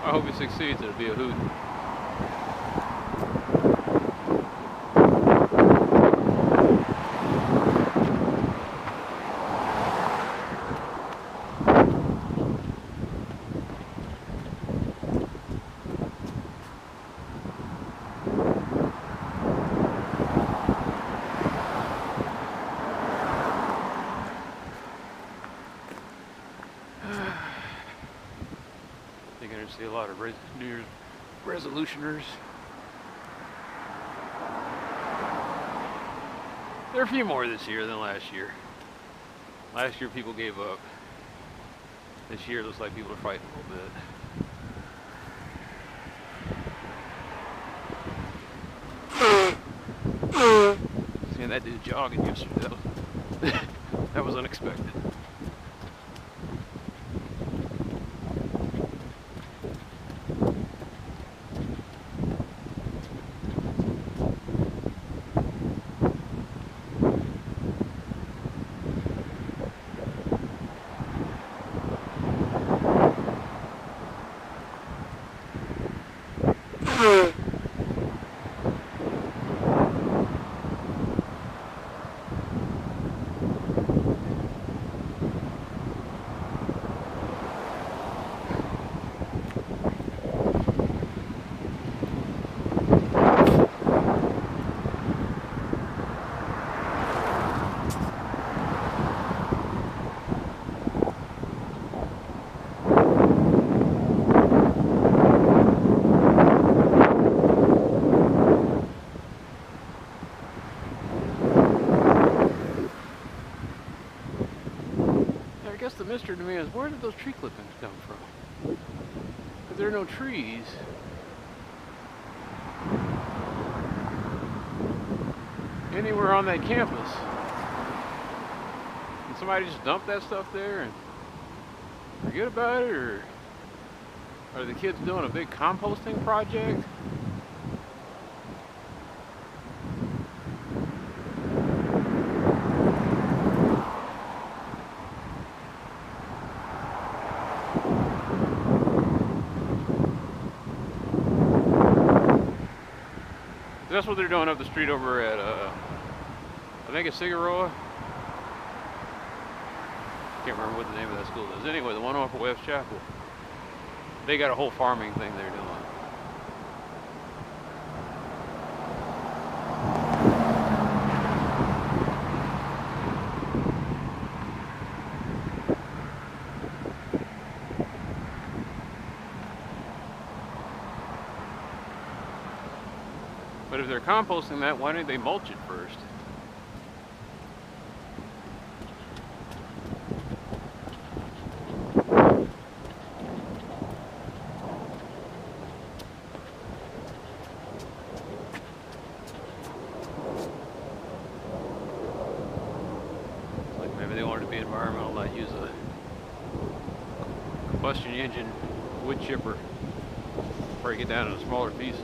I hope he succeeds. It'll be a hoot. You're going to see a lot of New Year's resolutioners. There are a few more this year than last year. Last year people gave up. This year it looks like people are fighting a little bit. Seeing that dude jogging yesterday, that was unexpected. I guess the mystery to me is, where did those tree clippings come from? Because there are no trees. Anywhere on that campus. Did somebody just dump that stuff there and forget about it, or are the kids doing a big composting project? That's what they're doing up the street over at, I think it's Figueroa. Can't remember what the name of that school is. Anyway, the one off of West Chapel. They got a whole farming thing they're doing. But if they're composting that, why didn't they mulch it first? Like maybe they wanted to be environmental, not use a combustion engine wood chipper, break it down into smaller pieces.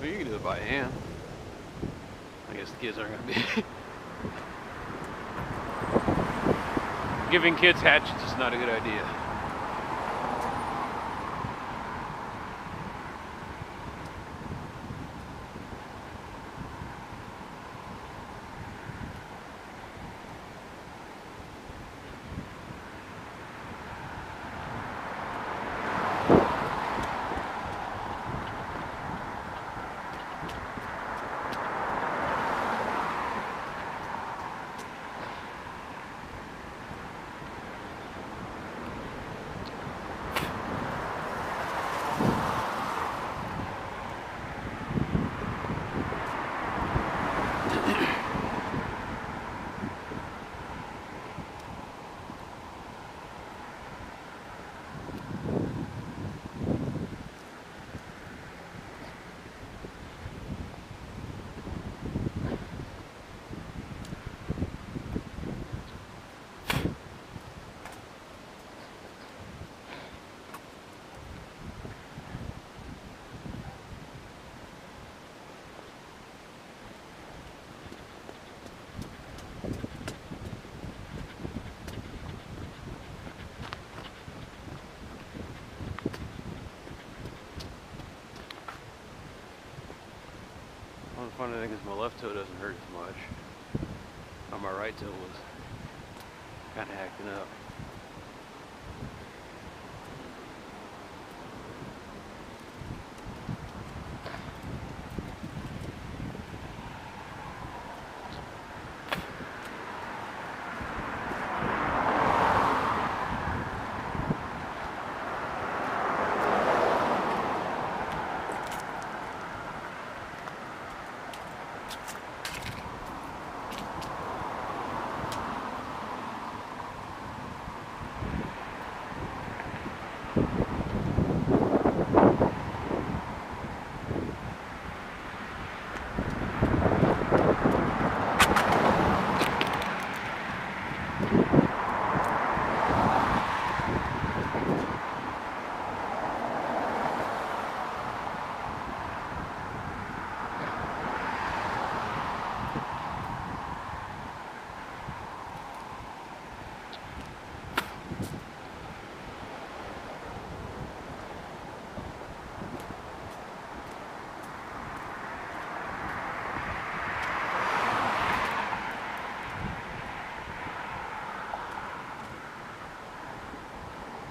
You can do it by hand. I guess the kids aren't going to be. Giving kids hatchets is not a good idea. My left toe doesn't hurt as much. On my right toe was kind of acting up.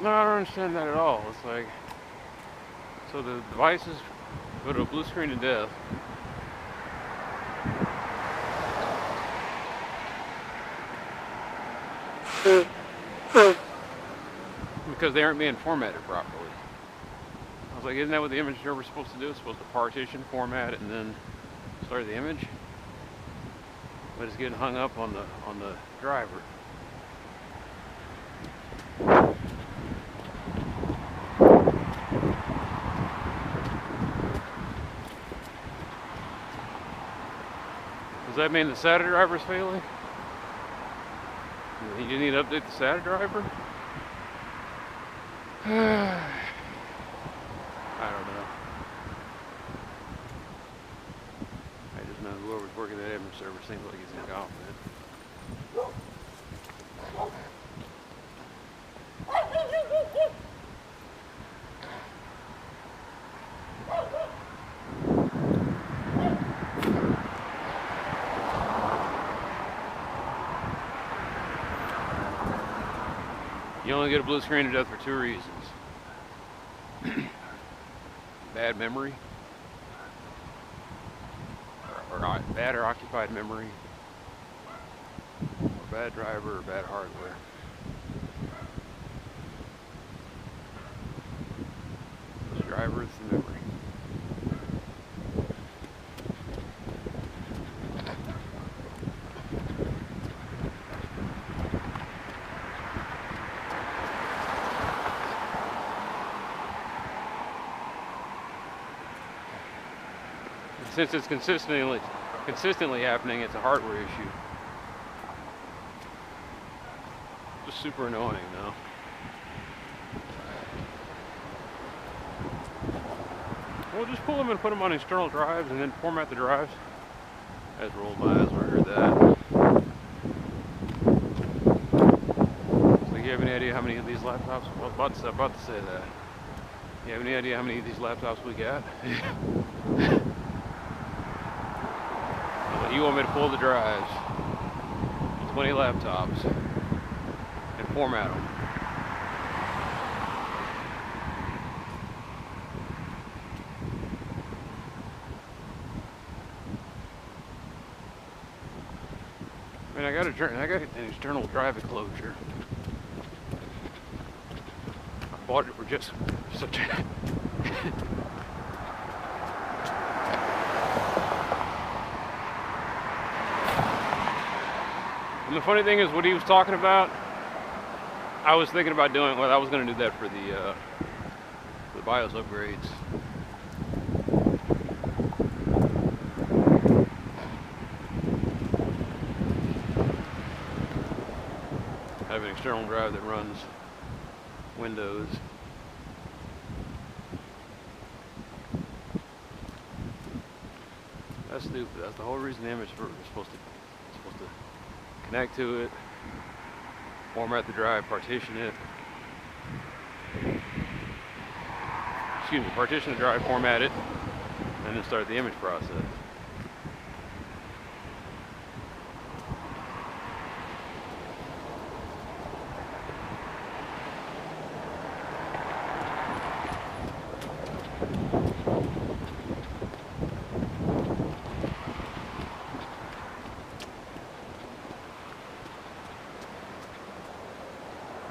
No, I don't understand that at all. It's like, so the devices go to a blue screen of death. Because they aren't being formatted properly. I was like, isn't that what the image server is supposed to do? It's supposed to partition, format it, and then start the image? But it's getting hung up on the driver. Does that mean the SATA driver is failing? You need to update the SATA driver? I don't know. I just know whoever's working that image server seems like he's incompetent. You only get a blue screen of death for two reasons. Bad memory, or not bad or occupied memory, or bad driver, or bad hardware. The driver is the memory. Since it's consistently happening, it's a hardware issue. Just super annoying, though. Well, just pull them and put them on external drives, and then format the drives. I just rolled my eyes when I heard that. So, you have any idea how many of these laptops? Well, about to say that. You have any idea how many of these laptops we got? You want me to pull the drives, 20 laptops, and format them. I mean, I got an external drive enclosure. I bought it for just such a And the funny thing is, what he was talking about, I was thinking about doing. Well, I was going to do that for the BIOS upgrades. I have an external drive that runs Windows. That's stupid. That's the whole reason the image server is supposed to connect to it, format the drive, partition it. Excuse me, partition the drive, format it, and then start the image process.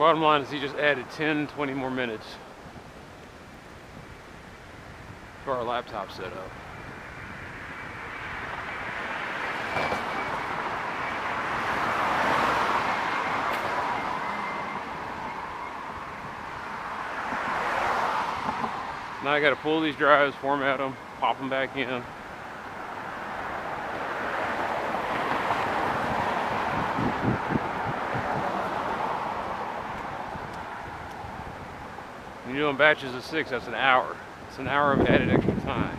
bottom line is he just added 10, 20 more minutes to our laptop setup. Now I got to pull these drives, format them, pop them back in. When you're doing batches of 6, that's an hour. It's an hour of added extra time.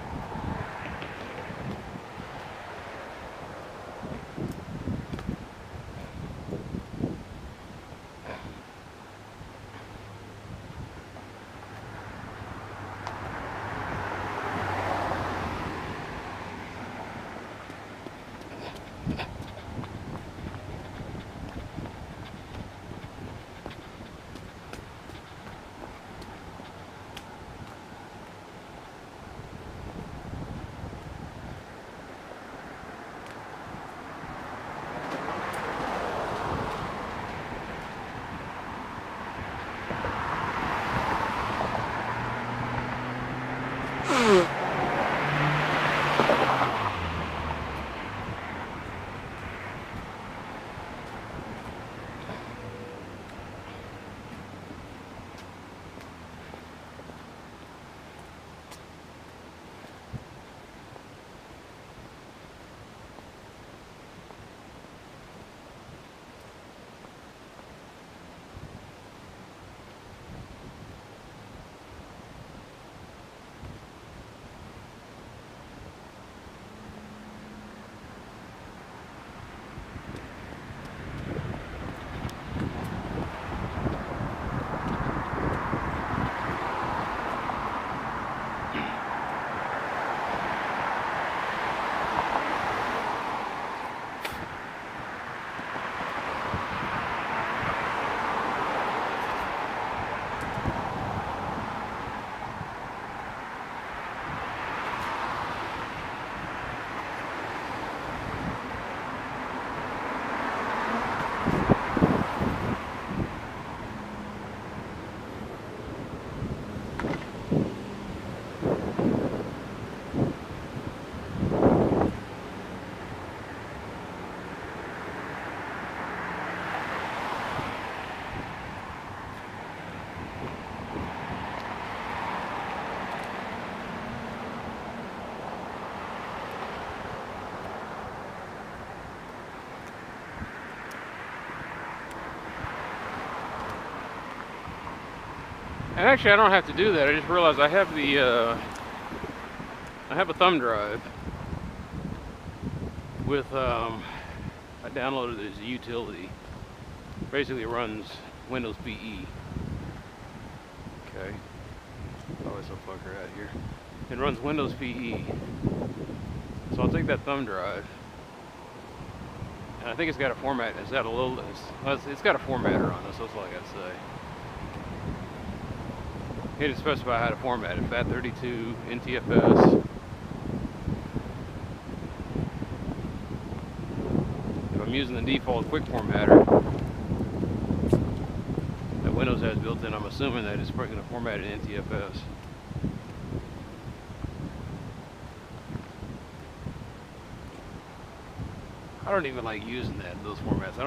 And actually, I don't have to do that. I just realized I have the I have a thumb drive with I downloaded it as a utility. Basically, it runs Windows PE. Okay, oh, it's a fucker out here. It runs Windows PE. So I'll take that thumb drive, and I think it's got a format. It's got a little. It's got a formatter on it. So that's all I got to say. Here to specify how to format it. FAT32, NTFS. If I'm using the default quick formatter that Windows has built in, I'm assuming that it's probably going to format it in NTFS. I don't even like using those formats. I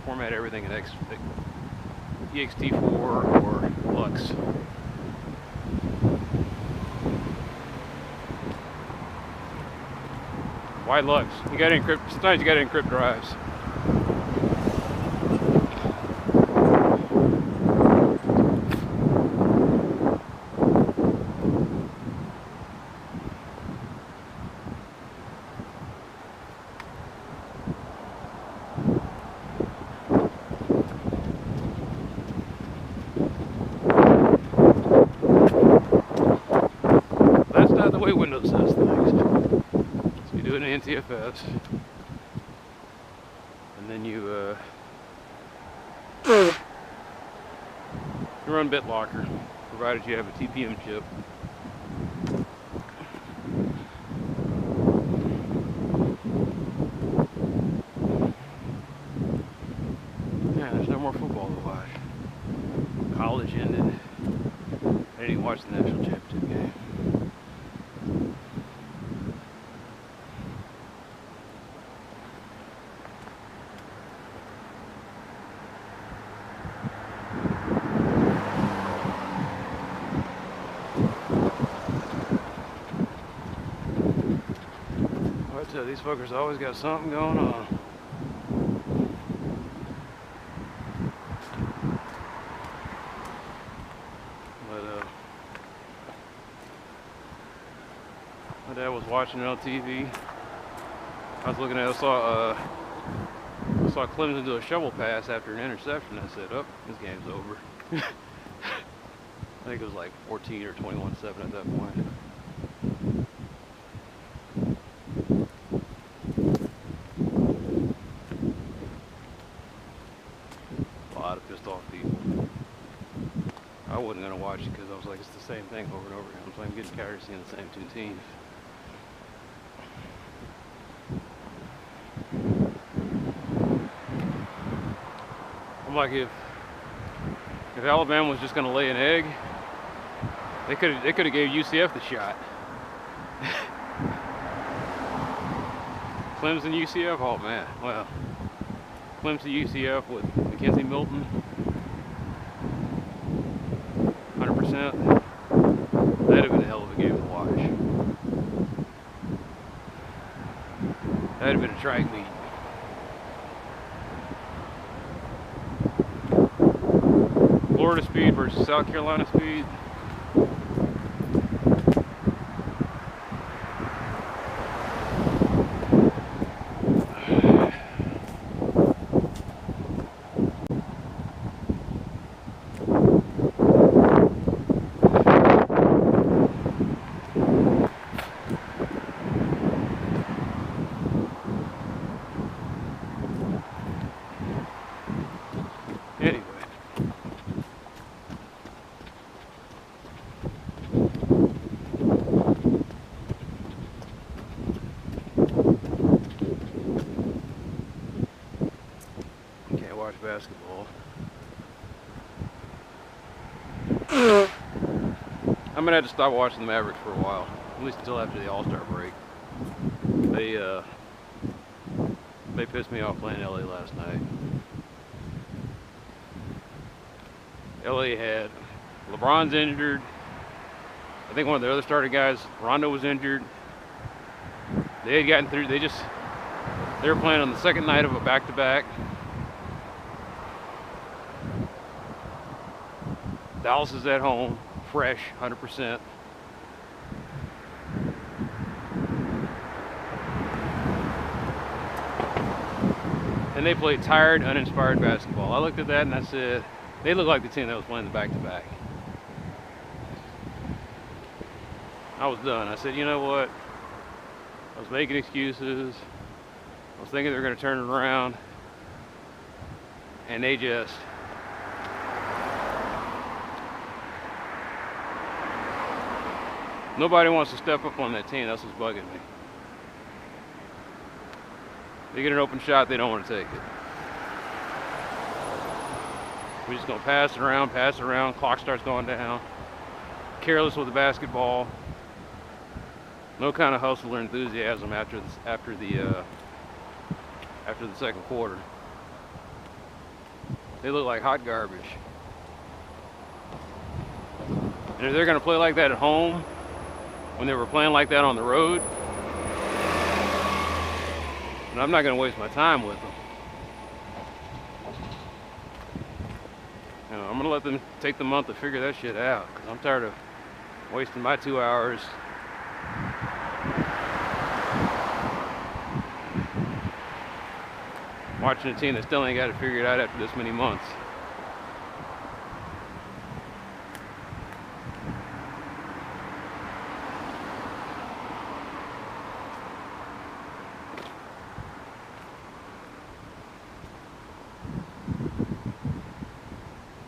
format everything in ext4 or Lux. Why Lux? You gotta encrypt, sometimes you gotta encrypt drives. Windows says things. So you do it in NTFS, and then you run BitLocker, provided you have a TPM chip. I tell you, these fuckers always got something going on. But my dad was watching it on TV. I was looking at it, I saw Clemson do a shovel pass after an interception. I said, oh, this game's over. I think it was like 14 or 21-7 at that point. A lot of pissed off people. I wasn't going to watch it because I was like, it's the same thing over and over again. So I'm getting tired of seeing the same two teams. I'm like, if Alabama was just going to lay an egg, they could have gave UCF the shot. Clemson UCF, oh man, well, Clemson UCF with Mackenzie Milton, 100%. That'd have been a hell of a game to watch. That'd have been a track meet. Florida speed versus South Carolina speed. Anyway. Can't watch basketball. I'm gonna have to stop watching the Mavericks for a while, at least until after the All-Star break. They pissed me off playing LA last night. LA had LeBron's injured. I think one of the other starting guys, Rondo, was injured. They had gotten through. They were playing on the second night of a back-to-back. Dallas is at home, fresh, 100%. And they played tired, uninspired basketball. I looked at that and I said, they look like the team that was playing the back-to-back. I was done. I said, you know what? I was making excuses. I was thinking they were going to turn it around. And they just... Nobody wants to step up on that team. That's what's bugging me. They get an open shot, they don't want to take it. We're just going to pass it around, clock starts going down. Careless with the basketball. No kind of hustle or enthusiasm after the second quarter. They look like hot garbage. And if they're going to play like that at home, when they were playing like that on the road, and I'm not going to waste my time with them. You know, I'm going to let them take the month to figure that shit out, because I'm tired of wasting my 2 hours watching a team that still ain't got it figured out after this many months.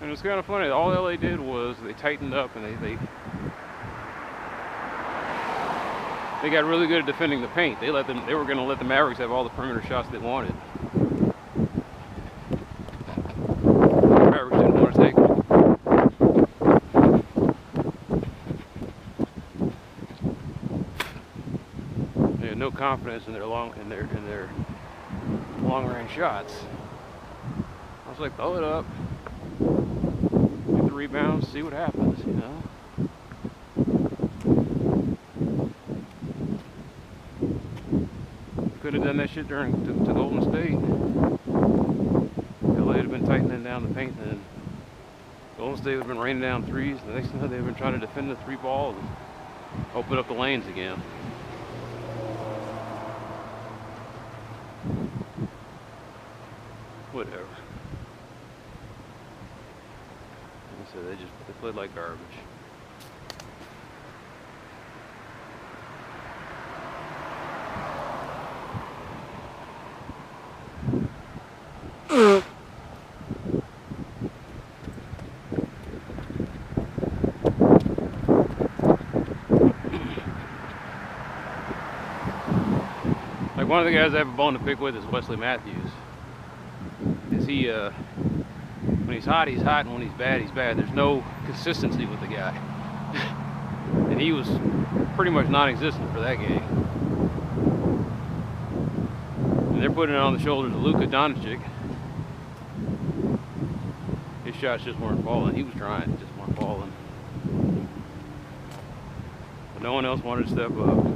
And it's kind of funny, all LA did was they tightened up and they got really good at defending the paint. They were going to let the Mavericks have all the perimeter shots they wanted. The Mavericks didn't want to take them. They had no confidence in their long range shots. I was like, throw it up. Rebounds, see what happens, you know. could have done that shit during to Golden State. LA would have been tightening down the paint, and Golden State would have been raining down threes. The next thing they've been trying to defend the three ball and open up the lanes again. Whatever. So they played like garbage. Like one of the guys I have a bone to pick with is Wesley Matthews. Is he when he's hot, and when he's bad. There's no consistency with the guy. And he was pretty much non-existent for that game. And they're putting it on the shoulders of Luka Doncic. His shots just weren't falling. He was trying, just weren't falling. But no one else wanted to step up.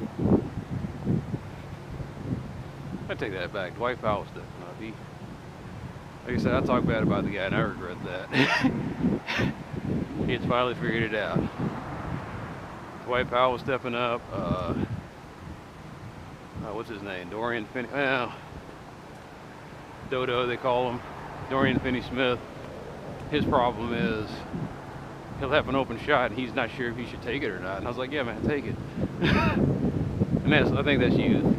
I take that back. Dwight Powell was stepping up. Like I said, I talk bad about the guy, and I regret that. He had finally figured it out. Dwight Powell was stepping up. What's his name? Dorian Finney. Well, Dodo, they call him. Dorian Finney-Smith. His problem is he'll have an open shot, and he's not sure if he should take it or not. And I was like, yeah, man, take it. And I think that's youth.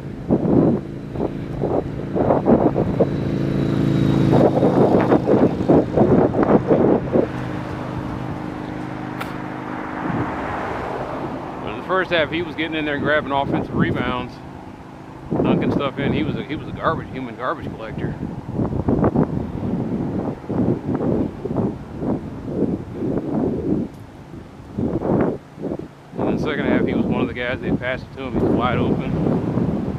First half, he was getting in there and grabbing offensive rebounds, dunking stuff in. He was a human garbage collector. And then the second half, he was one of the guys, they passed it to him, he's wide open.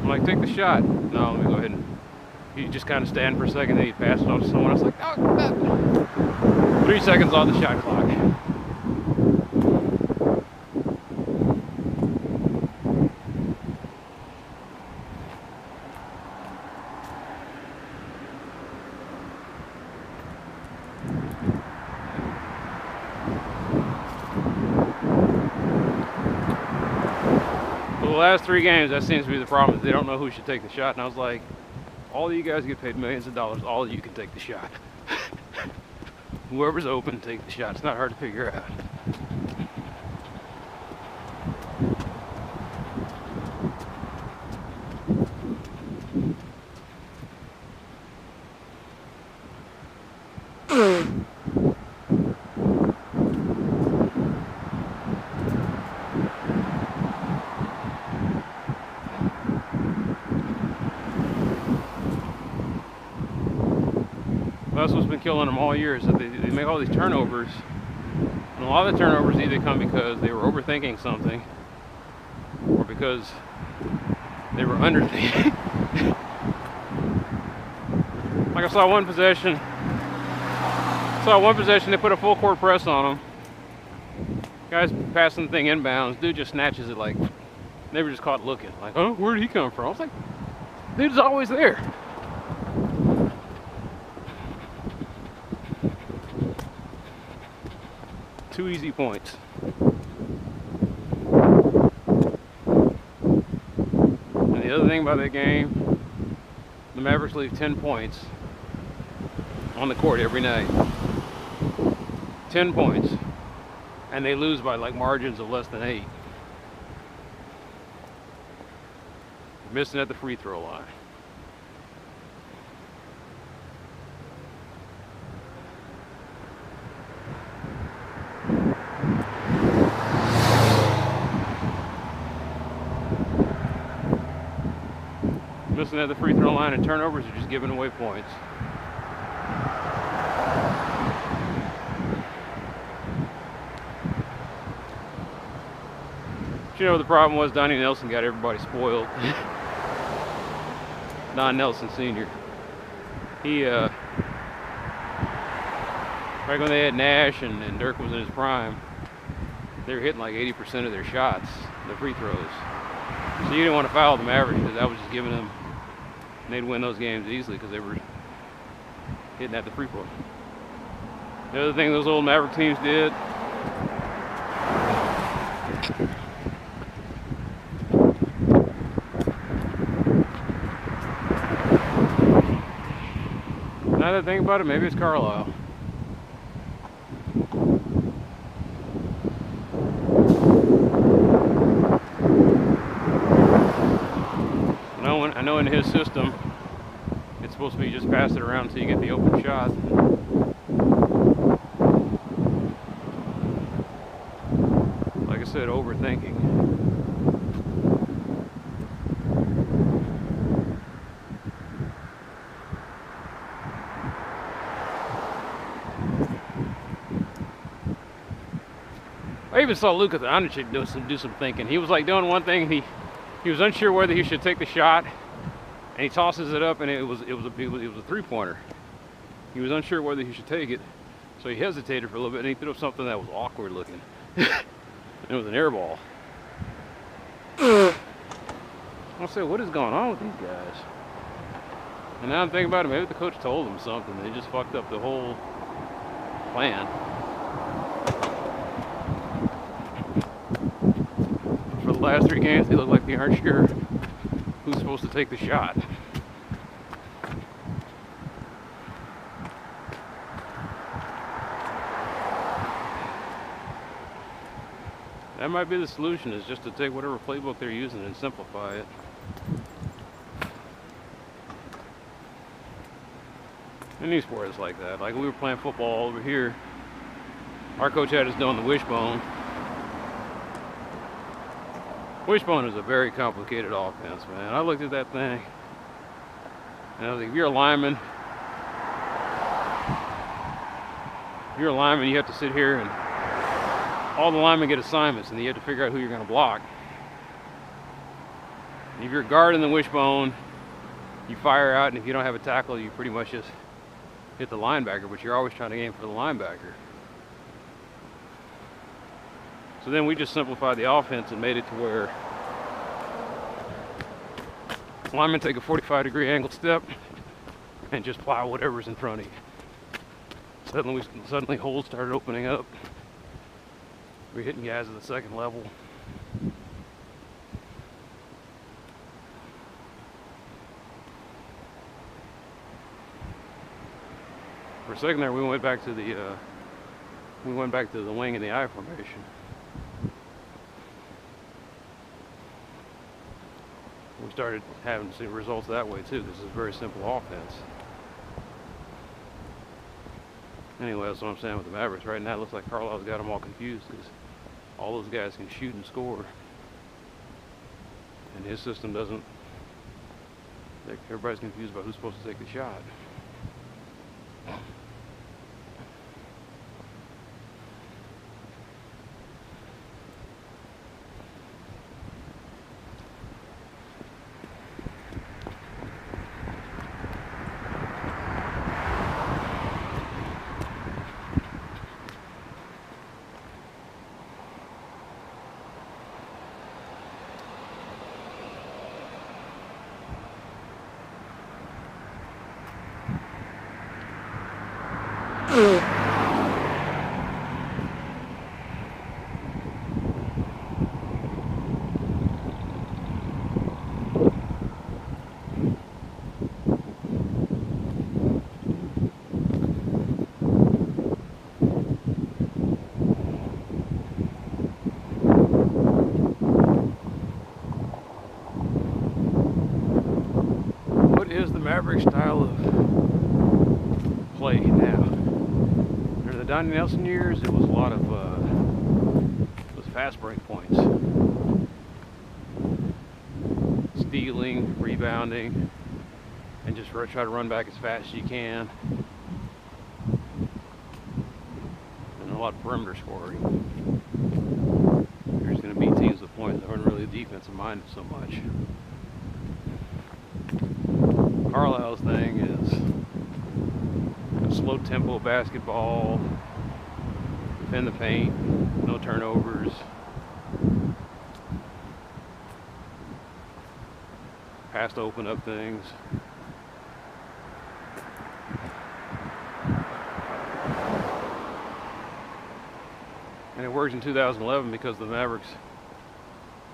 I'm like, take the shot. No, let me go ahead and, he just kind of stand for a second, then he passed it off to someone. I was like, oh, 3 seconds on the shot clock. The last 3 games, that seems to be the problem, is they don't know who should take the shot. And I was like, all of you guys get paid millions of dollars, all of you can take the shot. Whoever's open, take the shot. It's not hard to figure out. That's what's been killing them all year, is that they make all these turnovers, and a lot of the turnovers either come because they were overthinking something, or because they were underthinking. Like I saw one possession, they put a full court press on them. Guy's passing the thing inbounds, dude just snatches it like, they were just caught looking, like, oh, where did he come from? I was like, dude's always there. 2 easy points. And the other thing about that game, the Mavericks leave 10 points on the court every night. 10 points. And they lose by like margins of less than 8. Missing at the free throw line. Missing at the free throw line, and turnovers are just giving away points. But you know what the problem was? Donnie Nelson got everybody spoiled. Don Nelson Sr. He, back when they had Nash and Dirk was in his prime, they were hitting like 80% of their shots, the free throws. So you didn't want to foul the Mavericks because that was just giving them And they'd win those games easily because they were hitting at the free throw. The other thing those old Maverick teams did, now that I think about it, maybe it's Carlisle. I know in his system, it's supposed to be just pass it around until you get the open shot. Like I said, overthinking. I even saw Luka Doncic do some thinking. He was like doing one thing, and he was unsure whether he should take the shot, and he tosses it up, and it was a three-pointer. He was unsure whether he should take it, so he hesitated for a little bit, and he threw up something that was awkward looking. It was an air ball. I'll say, what is going on with these guys? And now I'm thinking about it, maybe the coach told them something. They just fucked up the whole plan. For the last 3 games, they look like they aren't sure who's supposed to take the shot. That might be the solution, is just to take whatever playbook they're using and simplify it. Any sport is like that. Like we were playing football over here. Our coach had us doing the wishbone. Wishbone is a very complicated offense, man. I looked at that thing, and I was like, if you're a lineman, you have to sit here and all the linemen get assignments, and you have to figure out who you're going to block. And if you're guarding the wishbone, you fire out, and if you don't have a tackle, you pretty much just hit the linebacker, but you're always trying to aim for the linebacker. So then we just simplified the offense and made it to where linemen take a 45-degree angled step and just plow whatever's in front of you. Suddenly holes started opening up. We're hitting guys at the second level. For a second there, we went back to the wing and the I formation. We started having some results that way too. This is a very simple offense. Anyway, that's what I'm saying with the Mavericks. Right now, it looks like Carlisle's got them all confused because all those guys can shoot and score, and his system doesn't. Everybody's confused about who's supposed to take the shot. Maverick style of play now. During the Donnie Nelson years, it was a lot of those fast break points, stealing, rebounding, and just try to run back as fast as you can, and a lot of perimeter scoring. There's going to be teams to the point that aren't really defensive minded so much. Carlisle's thing is slow tempo basketball, defend the paint, no turnovers, pass to open up things. And it worked in 2011 because the Mavericks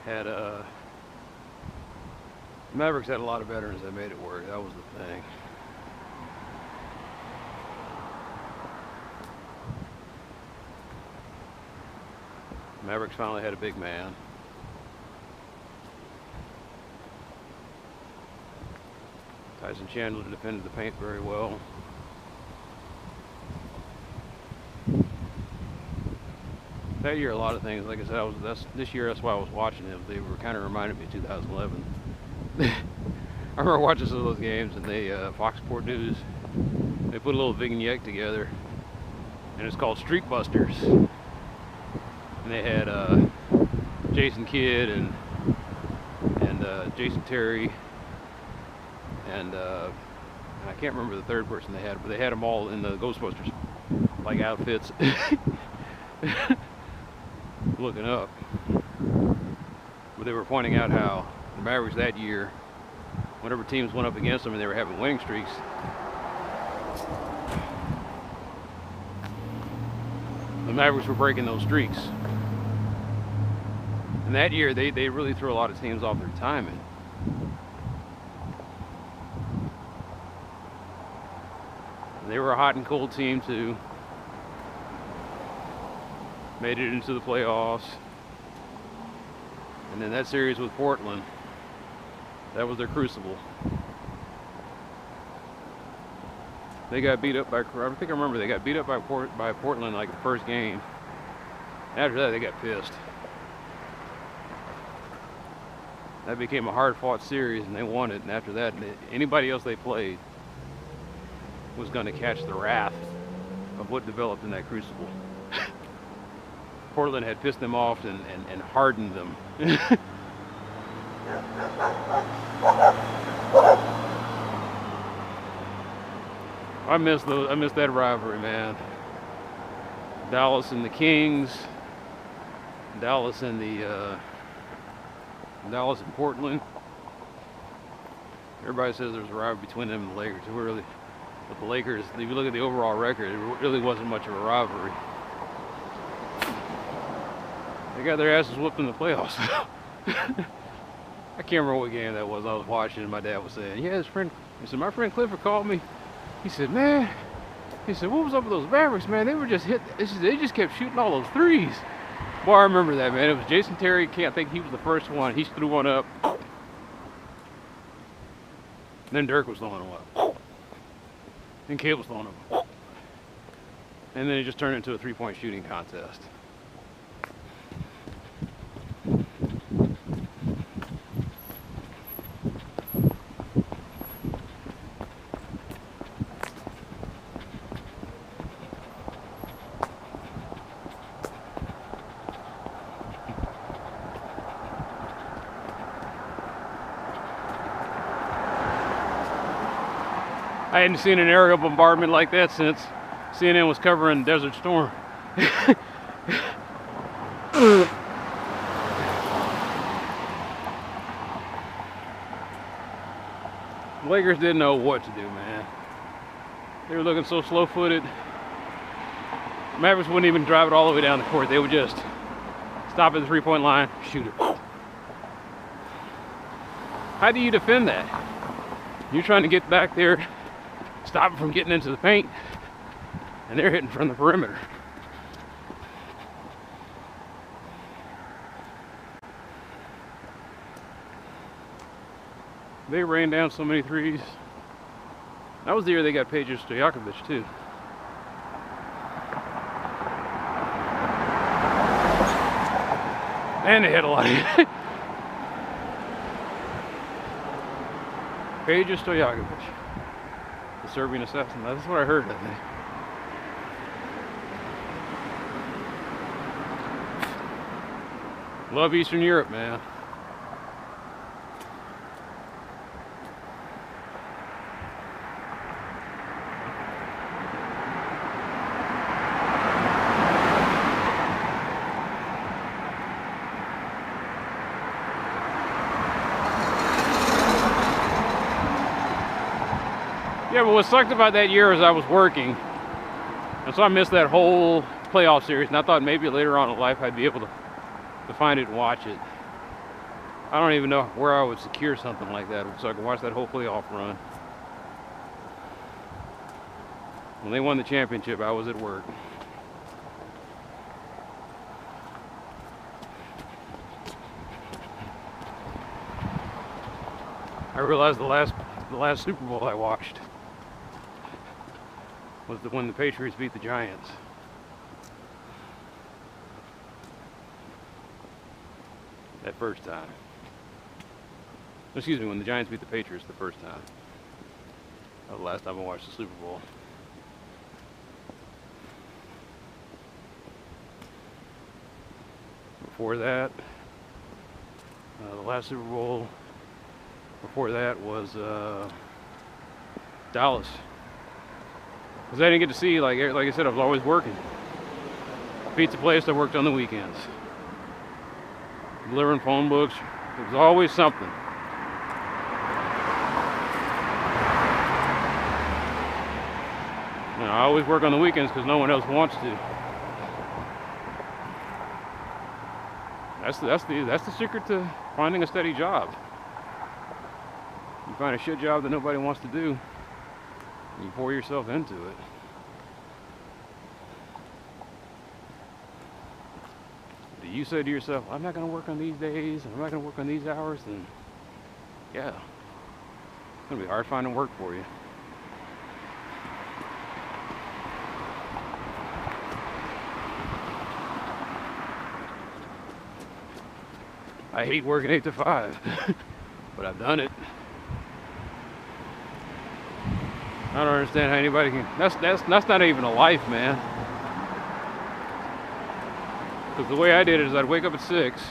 had a lot of veterans that made it work. That was the thing. Mavericks finally had a big man. Tyson Chandler defended the paint very well. That year, a lot of things, like I said, this year, that's why I was watching them. They were kind of reminded me of 2011. I remember watching some of those games, and they, Fox Sport News, they put a little vignette together, and it's called Street Busters. And they had Jason Kidd and Jason Terry, and I can't remember the third person they had, but they had them all in the Ghostbusters like outfits. Looking up, but they were pointing out how the Mavericks that year, whenever teams went up against them and they were having winning streaks, the Mavericks were breaking those streaks. And that year they really threw a lot of teams off their timing. And they were a hot and cold team too. Made it into the playoffs. And then that series with Portland, that was their crucible. They got beat up by, I think I remember they got beat up by Portland like the first game. After that, they got pissed. That became a hard-fought series, and they won it. And after that, anybody else they played was going to catch the wrath of what developed in that crucible. Portland had pissed them off and hardened them. I miss that rivalry, man. Dallas and the Kings, Dallas and Portland. Everybody says there's a rivalry between them and the Lakers. But the Lakers, if you look at the overall record, it really wasn't much of a rivalry. They got their asses whooped in the playoffs. I can't remember what game that was. I was watching and my dad was saying, yeah, he said, my friend Clifford called me. He said, man, what was up with those Mavericks, man? They were just they just kept shooting all those threes. Boy, I remember that, man. It was Jason Terry. I think he was the first one. He threw one up. Then Dirk was throwing them up. Then Cade was throwing them up. And then it just turned into a three-point shooting contest. I hadn't seen an aerial bombardment like that since CNN was covering Desert Storm. The Lakers didn't know what to do, man. They were looking so slow-footed. Mavericks wouldn't even drive it all the way down the court. They would just stop at the three-point line, shoot it. How do you defend that? You're trying to get back there, stop it from getting into the paint, and they're hitting from the perimeter. They rained down so many threes. That was the year they got Peja Stojakovic too. And they had a lot of Peja Stojakovic, the Serbian assassin. That's what I heard that day. Love Eastern Europe, man. Yeah, but what sucked about that year is I was working, and so I missed that whole playoff series, and I thought maybe later on in life I'd be able to find it and watch it. I don't even know where I would secure something like that so I can watch that whole playoff run. When they won the championship, I was at work. I realized the last Super Bowl I watched was when the Patriots beat the Giants. That first time. Excuse me, when the Giants beat the Patriots the first time. That was the last time I watched the Super Bowl. Before that, the last Super Bowl before that was Dallas. Because I didn't get to see, like I said, I was always working. Pizza place, I worked on the weekends. Delivering phone books, it was always something. You know, I always work on the weekends because no one else wants to. That's the secret to finding a steady job. You find a shit job that nobody wants to do, and you pour yourself into it. Do you say to yourself, I'm not going to work on these days, and I'm not going to work on these hours, then yeah, it's going to be hard finding work for you. I hate working 8 to 5, but I've done it. I don't understand how anybody can. That's not even a life, man. Because the way I did it is I'd wake up at 6,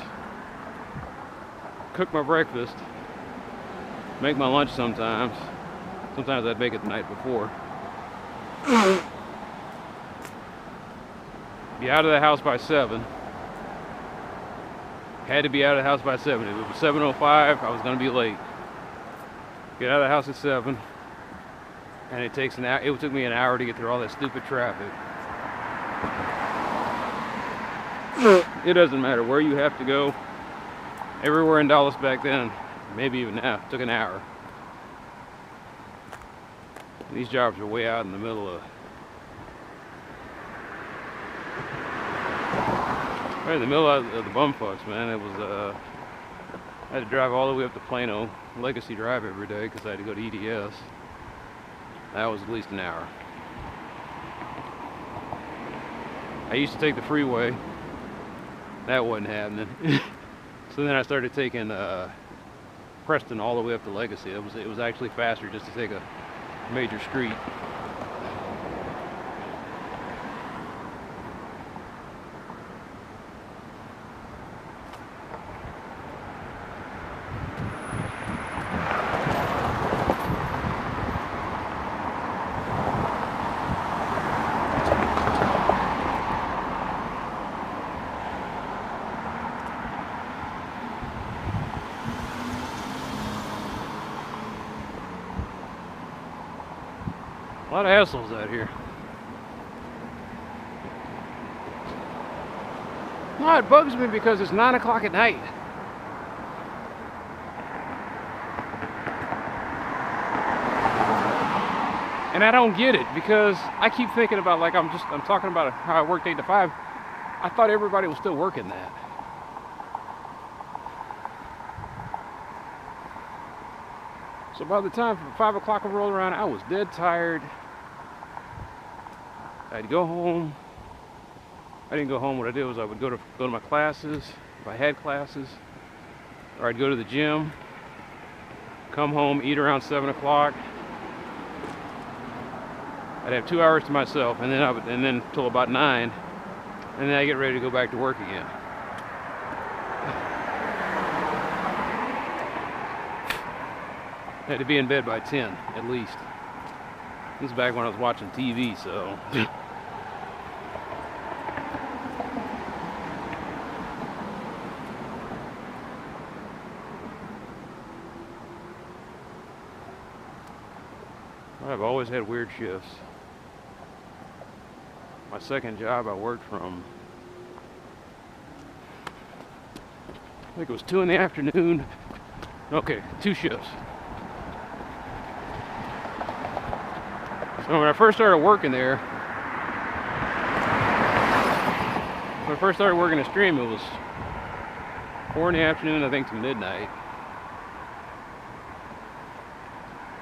cook my breakfast, make my lunch sometimes. Sometimes I'd make it the night before. Be out of the house by 7. Had to be out of the house by 7. If it was 7:05, I was going to be late. Get out of the house at 7, and it takes an hour. It took me an hour to get through all that stupid traffic. It doesn't matter where you have to go. Everywhere in Dallas back then, maybe even now, it took an hour. And these jobs are way out in the middle of. Right in the middle of the bumfucks, man. It was, I had to drive all the way up to Plano, Legacy Drive every day because I had to go to EDS. That was at least an hour. I used to take the freeway. That wasn't happening. So then I started taking Preston all the way up to Legacy. It was actually faster just to take a major street. A lot of assholes out here. No, it bugs me because it's 9 o'clock at night. And I don't get it because I keep thinking about, like, I'm talking about how I worked 8 to 5. I thought everybody was still working that. So by the time 5 o'clock would roll around, I was dead tired. I'd go home. I didn't go home. What I did was I would go to my classes, if I had classes, or I'd go to the gym, come home, eat around 7 o'clock. I'd have 2 hours to myself, and then till about 9, and then I get ready to go back to work again. I had to be in bed by 10 at least. This is back when I was watching TV, so. I've always had weird shifts. my second job, I worked from, I think it was 2 in the afternoon. Okay, 2 shifts. So when I first started working there, when I first started working the stream, it was 4 in the afternoon, I think, to midnight.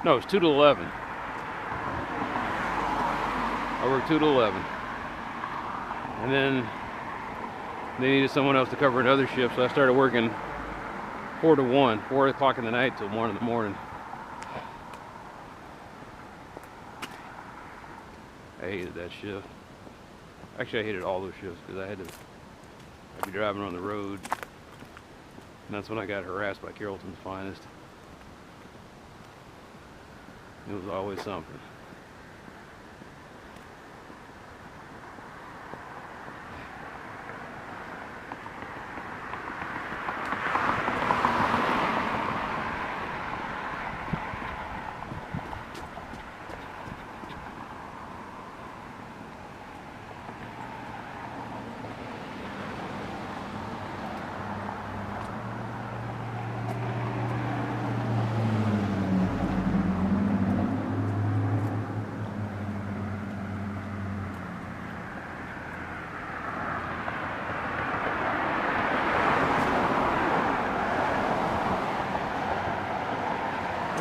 No, it's 2 to 11. I worked 2 to 11. And then they needed someone else to cover another shift, so I started working 4 to 1, 4 o'clock in the night till 1 in the morning. I hated that shift. Actually, I hated all those shifts because I'd be driving on the road, and that's when I got harassed by Carrollton's finest. It was always something.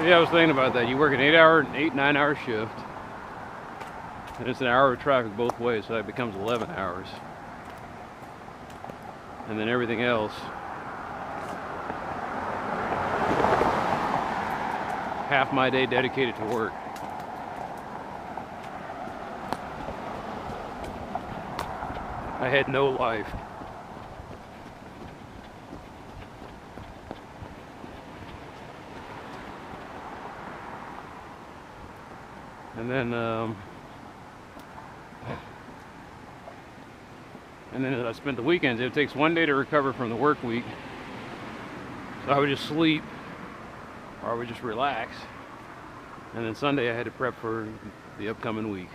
Yeah, I was thinking about that. You work an 9-hour shift, and it's an hour of traffic both ways, so that becomes 11 hours. And then everything else, half my day dedicated to work. I had no life. And then I spent the weekends. It takes 1 day to recover from the work week. So I would just sleep, or I would just relax. And then Sunday I had to prep for the upcoming week.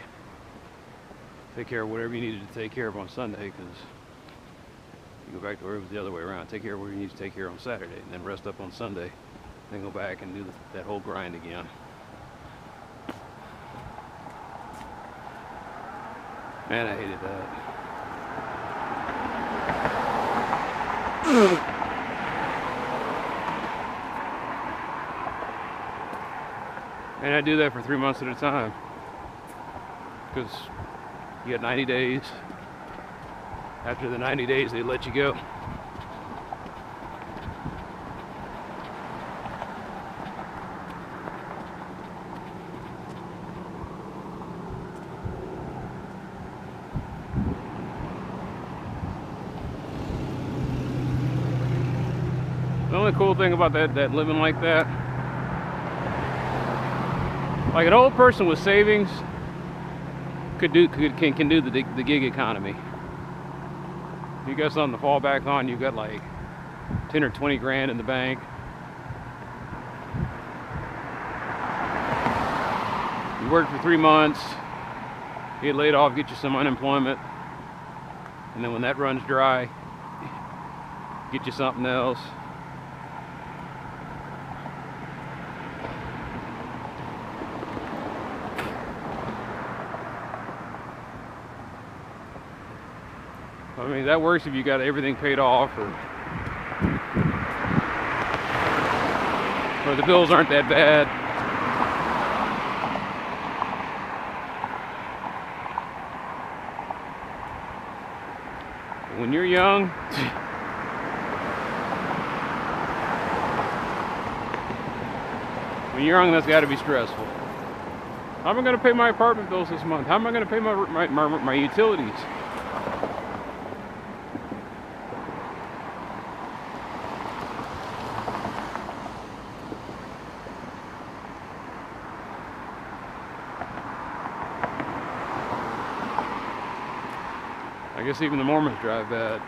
Take care of whatever you needed to take care of on Sunday, because you go back to where it was the other way around. Take care of what you need to take care of on Saturday, and then rest up on Sunday. Then go back and do that whole grind again. Man, I hated that. And I do that for 3 months at a time, because you got 90 days. After the 90 days, they let you go. The only cool thing about that living like that, like an old person with savings can do the gig economy. You got something to fall back on. You've got like 10 or 20 grand in the bank. You work for 3 months, you get laid off, get you some unemployment, and then when that runs dry, get you something else. I mean, that works if you got everything paid off, or the bills aren't that bad. When you're young, that's got to be stressful. How am I going to pay my apartment bills this month? How am I going to pay my utilities? I guess even the Mormons drive bad.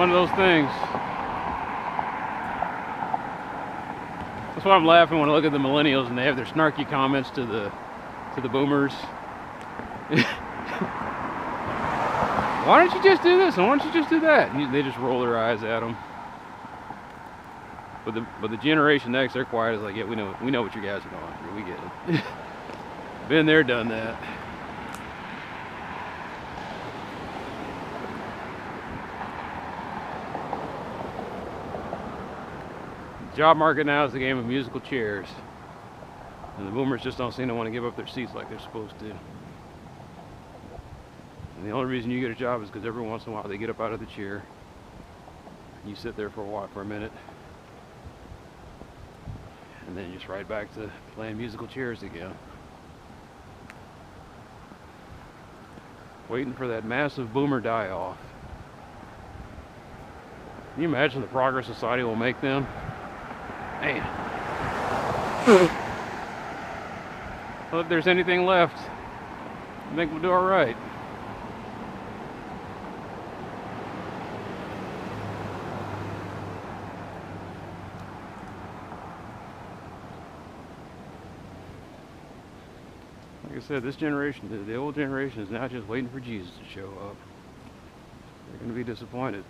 one of those things. That's why I'm laughing when I look at the millennials and they have their snarky comments to the boomers. Why don't you just do this and why don't you just do that? And they just roll their eyes at them. But the Generation X, they're quiet. It's like, yeah, we know what you guys are going through. We get it. Been there, done that. The job market now is the game of musical chairs. And the boomers just don't seem to want to give up their seats like they're supposed to. And the only reason you get a job is because every once in a while they get up out of the chair. You sit there for a while, for a minute. And then just right back to playing musical chairs again. Waiting for that massive boomer die-off. Can you imagine the progress society will make them? Man. Well, if there's anything left, I think we'll do all right. Like I said, this generation, the old generation, is now just waiting for Jesus to show up. They're going to be disappointed.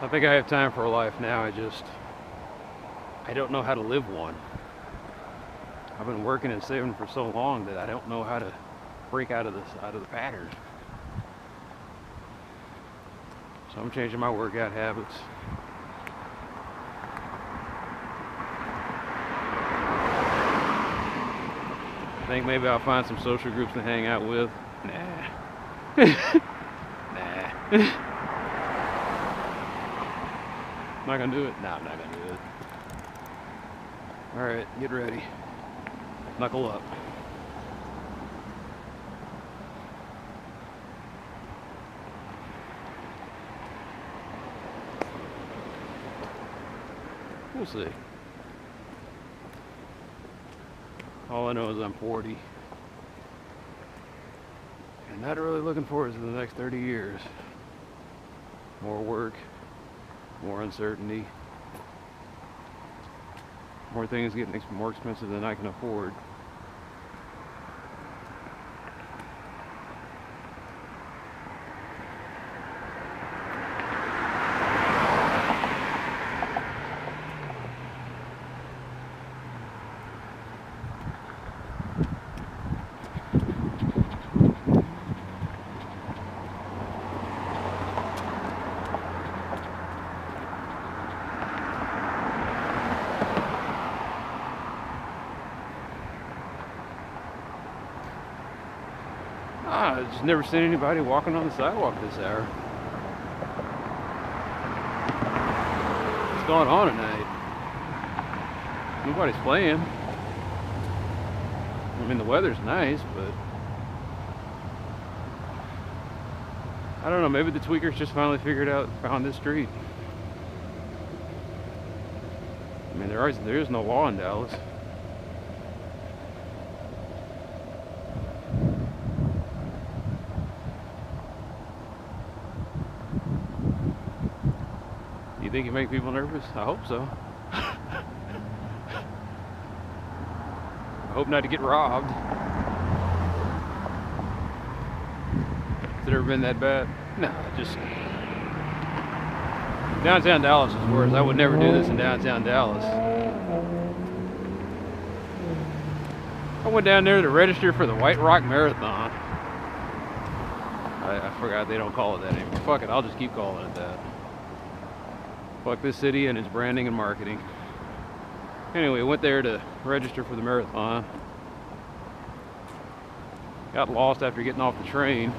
I think I have time for a life now. I don't know how to live one. I've been working and saving for so long that I don't know how to break out of the pattern. So I'm changing my workout habits. I think maybe I'll find some social groups to hang out with. Nah. Nah. Not gonna do it? No, I'm not gonna do it. Alright, get ready. Knuckle up. We'll see. All I know is I'm 40. And not really looking forward to the next 30 years. More work. More uncertainty, more things getting more expensive than I can afford. I've just never seen anybody walking on the sidewalk this hour. What's going on tonight? Nobody's playing. I mean, the weather's nice, but I don't know, maybe the tweakers just finally found this street. I mean, there is no law in Dallas. You think you make people nervous? I hope so. I hope not to get robbed. Has it ever been that bad? No, just downtown Dallas is worse. I would never do this in downtown Dallas. I went down there to register for the White Rock Marathon. I forgot they don't call it that anymore. Fuck it, I'll just keep calling it that. Fuck this city and its branding and marketing. Anyway, went there to register for the marathon. Got lost after getting off the train.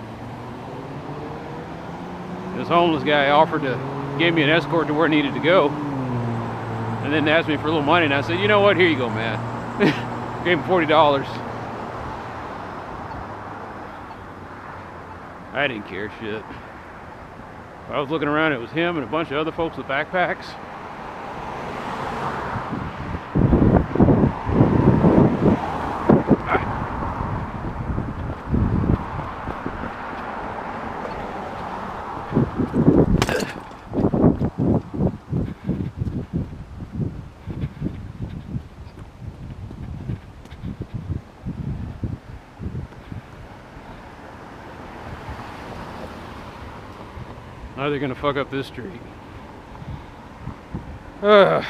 This homeless guy offered to give me an escort to where I needed to go, and then asked me for a little money, and I said, you know what, here you go, man. Gave him $40. I didn't care shit. I was looking around, it was him and a bunch of other folks with backpacks. Now they're gonna fuck up this street. No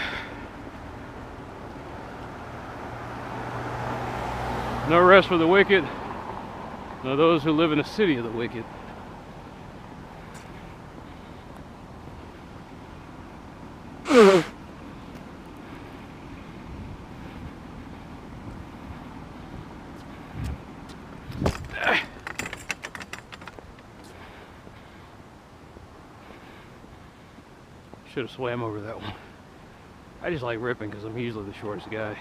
rest for the wicked, nor those who live in the city of the wicked. Should have swam over that one. I just like ripping because I'm usually the shortest guy.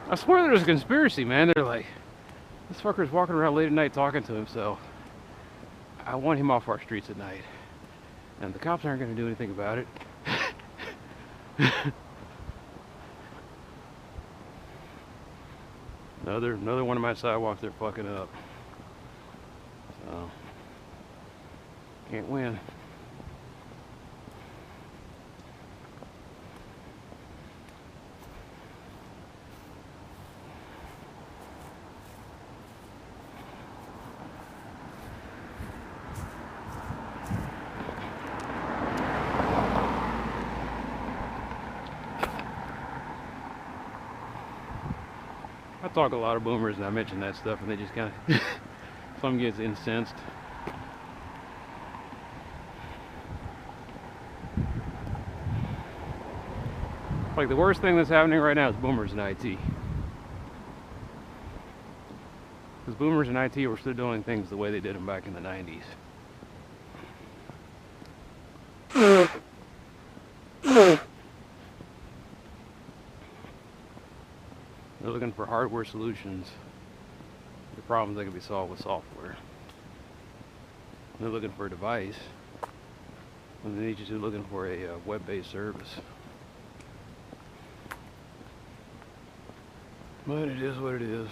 I swear there's a conspiracy, man. They're like, this fucker's walking around late at night talking to himself. I want him off our streets at night. And the cops aren't going to do anything about it. Another one of my sidewalks they're fucking up. So, can't win. I talk a lot of boomers and I mention that stuff and they just kind of, some gets incensed. Like the worst thing that's happening right now is boomers in IT. Because boomers in IT were still doing things the way they did them back in the 90s. They're looking for hardware solutions to problems that can be solved with software. They're looking for a device, and they're just looking for a web-based service. But it is what it is.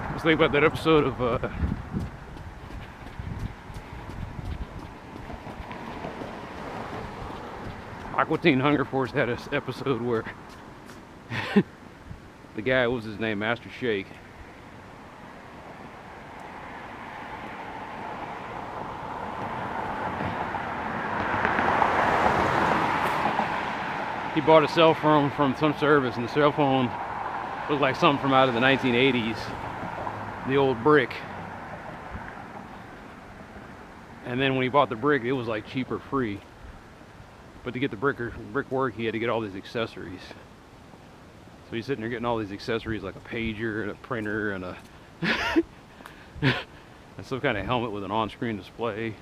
I was thinking about that episode of Aqua Teen Hunger Force had an episode where the guy, what was his name, Master Shake, he bought a cell phone from some service, and the cell phone was like something from out of the 1980s, the old brick. And then when he bought the brick, it was like cheap or free. But to get the brick work, he had to get all these accessories. So he's sitting there getting all these accessories, like a pager and a printer and a and some kind of helmet with an on-screen display.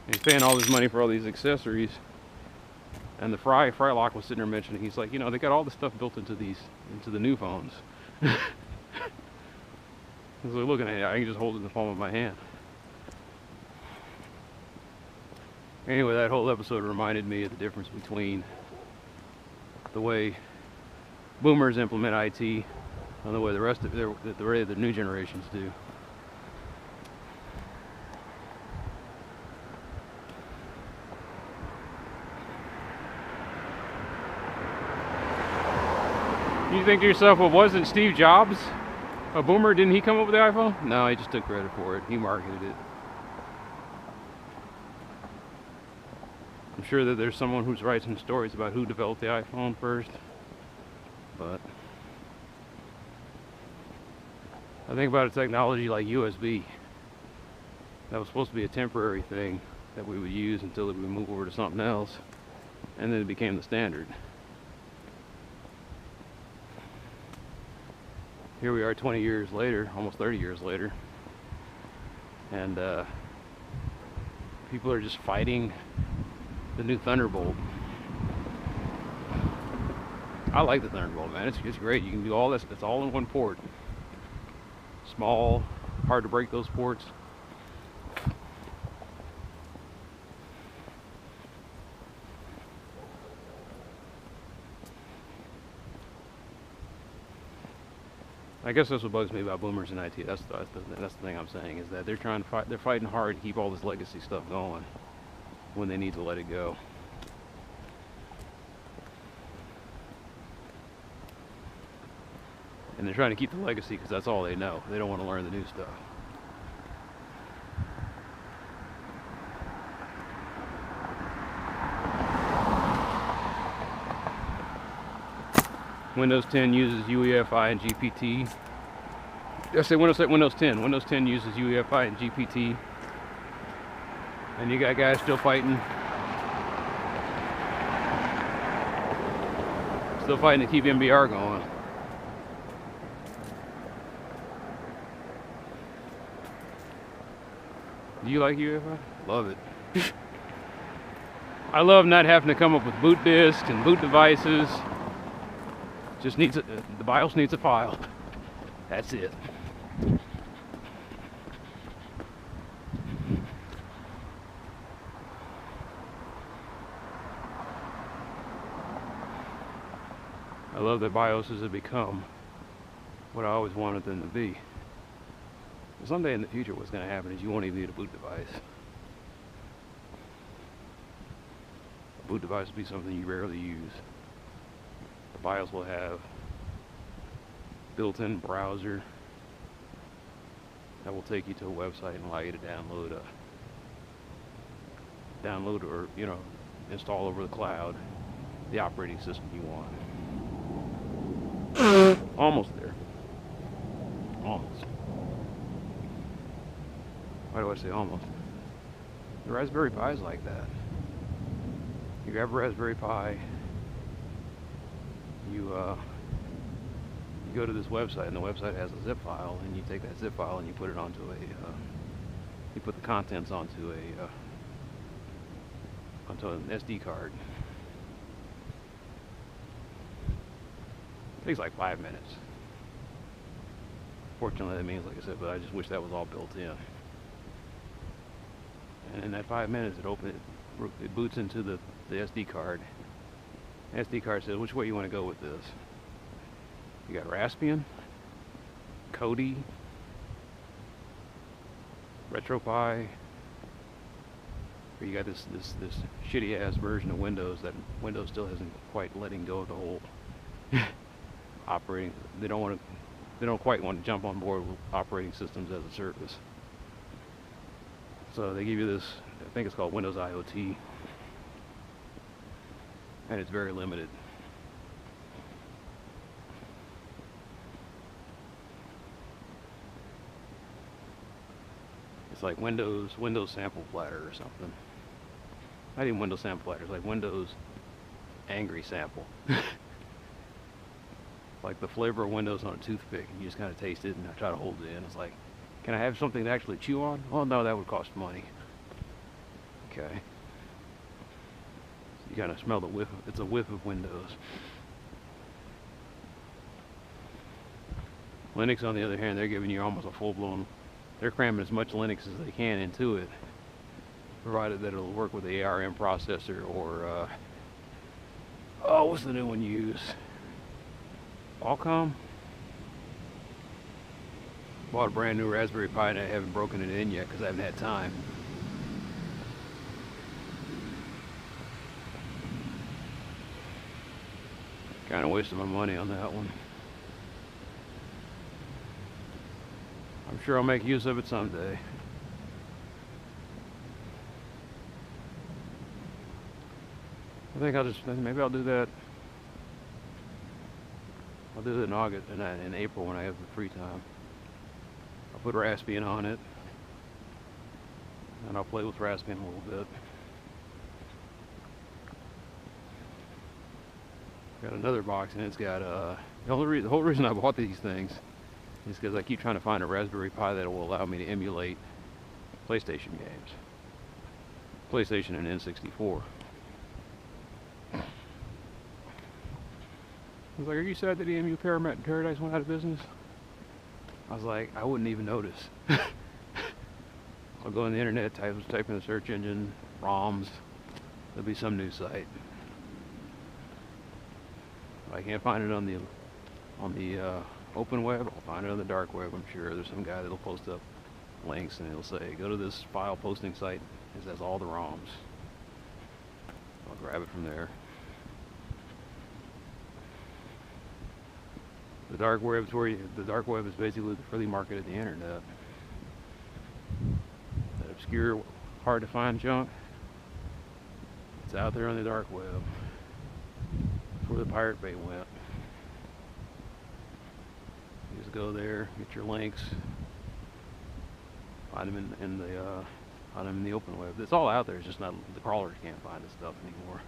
And he's paying all this money for all these accessories. And the Frylock was sitting there mentioning, he's like, you know, they got all this stuff built into the new phones. I was like, looking at it, I can just hold it in the palm of my hand. Anyway, that whole episode reminded me of the difference between the way boomers implement IT and the way the rest of the new generations do. You think to yourself, well, wasn't Steve Jobs a boomer? Didn't he come up with the iPhone? No, he just took credit for it. He marketed it. I'm sure that there's someone who's writing stories about who developed the iPhone first, but I think about a technology like USB that was supposed to be a temporary thing that we would use until we move over to something else, and then it became the standard. Here we are 20 years later, almost 30 years later, and people are just fighting the new Thunderbolt. I like the Thunderbolt, man. It's great. You can do all this. It's all in one port. Small, hard to break those ports. I guess that's what bugs me about boomers in IT. That's the thing I'm saying, is that they're trying to fight. They're fighting hard to keep all this legacy stuff going when they need to let it go. And they're trying to keep the legacy because that's all they know. They don't want to learn the new stuff. Windows 10 uses UEFI and GPT. I say Windows 10. Windows 10 uses UEFI and GPT. And you got guys still fighting. Still fighting to keep MBR going. Do you like UEFI? Love it. I love not having to come up with boot disks and boot devices. Just needs the BIOS needs a file. That's it. I love that BIOSes have become what I always wanted them to be. Someday in the future, what's going to happen is you won't even need a boot device. A boot device will be something you rarely use. The BIOS will have built-in browser that will take you to a website and allow you to download or install over the cloud the operating system you want. Almost there. Almost. Why do I say almost? The Raspberry Pi is like that. You grab a Raspberry Pi, you go to this website, and the website has a zip file, and you take that zip file and you put it onto you put the contents onto an SD card. It takes like 5 minutes. Fortunately, that means, like I said, but I just wish that was all built in. And in that 5 minutes, it boots into the SD card. The SD card says, which way you want to go with this? You got Raspbian, Kodi, RetroPie, or you got this shitty ass version of Windows that Windows still hasn't quite letting go of the whole operating. They don't quite want to jump on board with operating systems as a service. So they give you this, I think it's called Windows IoT, and it's very limited. It's like Windows Sample Platter or something. Not even Windows Sample Platter, it's like Windows Angry Sample. Like the flavor of Windows on a toothpick, and you just kind of taste it and I try to hold it in. It's like, can I have something to actually chew on? Oh no, that would cost money. Okay. You kind of smell the whiff. It's a whiff of Windows. Linux, on the other hand, they're giving you almost a full-blown. They're cramming as much Linux as they can into it, provided that it'll work with the ARM processor or oh, what's the new one you use? Qualcomm. Bought a brand new Raspberry Pi and I haven't broken it in yet because I haven't had time. Kind of wasted my money on that one. I'm sure I'll make use of it someday. I think maybe I'll do that. I'll do it in August and in April when I have the free time. I'll put Raspbian on it, and I'll play with Raspbian a little bit. Got another box, and it's got the whole reason I bought these things is because I keep trying to find a Raspberry Pi that will allow me to emulate PlayStation games, PlayStation and N64. I was like, "Are you sad that EMU Paradise went out of business?" I was like, "I wouldn't even notice." I'll go on the internet, type in the search engine, ROMs. There'll be some new site. If I can't find it on the open web, I'll find it on the dark web. I'm sure there's some guy that'll post up links and he'll say, "Go to this file posting site. It has all the ROMs." I'll grab it from there. The dark web is basically the free market of the internet. That obscure, hard to find junk, it's out there on the dark web. That's where the Pirate Bay went. You just go there, get your links, find them in the open web. It's all out there. It's just not, the crawlers can't find this stuff anymore.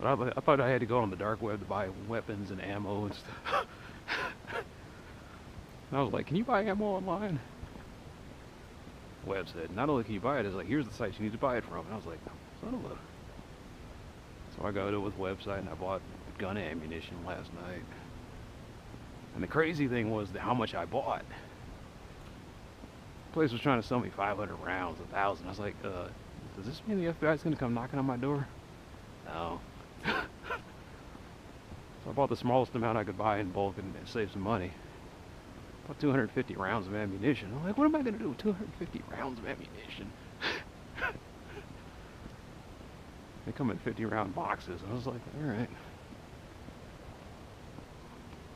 But I thought I had to go on the dark web to buy weapons and ammo and stuff. And I was like, "Can you buy ammo online?" The web said, "Not only can you buy it, it's like, here's the site you need to buy it from." And I was like, "Son of a..." So I go to the website and I bought gun ammunition last night. And the crazy thing was how much I bought. The place was trying to sell me 500 rounds, 1,000. I was like, does this mean the FBI is going to come knocking on my door? No. So I bought the smallest amount I could buy in bulk and save some money. About 250 rounds of ammunition. I'm like, what am I going to do with 250 rounds of ammunition? They come in 50-round boxes. I was like, all right.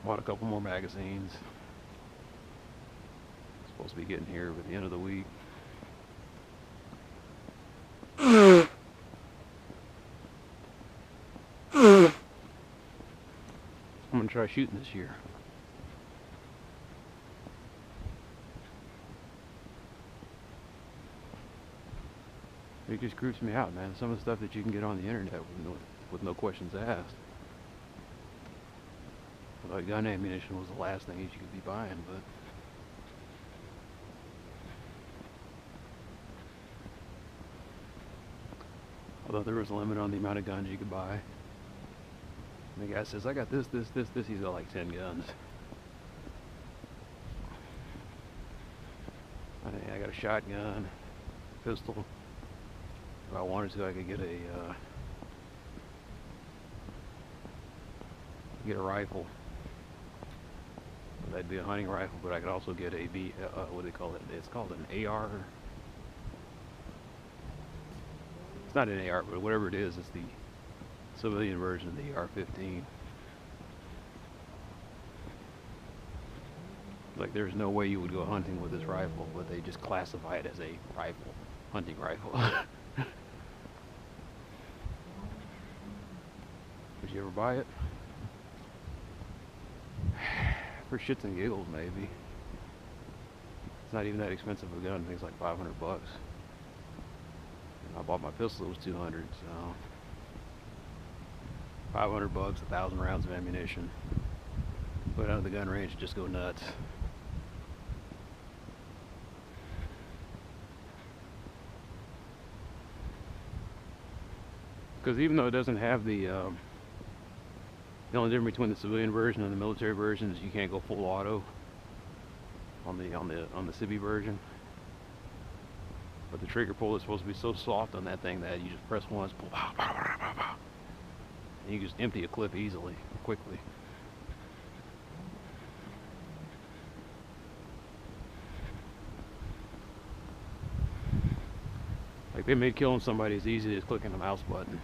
Bought a couple more magazines. Supposed to be getting here by the end of the week. I'm gonna try shooting this year. It just creeps me out, man. Some of the stuff that you can get on the internet with no questions asked. Like gun ammunition was the last thing you could be buying, but although there was a limit on the amount of guns you could buy. And the guy says, "I got this. He's got like 10 guns. I got a shotgun, pistol. If I wanted to, I could get a rifle. That'd be a hunting rifle, but I could also get what do they call it? It's called an AR. It's not an AR, but whatever it is, it's the civilian version of the AR-15. Like, there's no way you would go hunting with this rifle, but they just classify it as a rifle, hunting rifle. Would you ever buy it? For shits and giggles, maybe. It's not even that expensive a gun. I think it's like $500. And I bought my pistol, it was $200, so $500, 1,000 rounds of ammunition. Put it out of the gun range and just go nuts. Because even though it doesn't have the only difference between the civilian version and the military version is you can't go full auto on the Civi version. But the trigger pull is supposed to be so soft on that thing that you just press once, pull, and you just empty a clip easily, quickly. Like, they made killing somebody as easy as clicking the mouse button.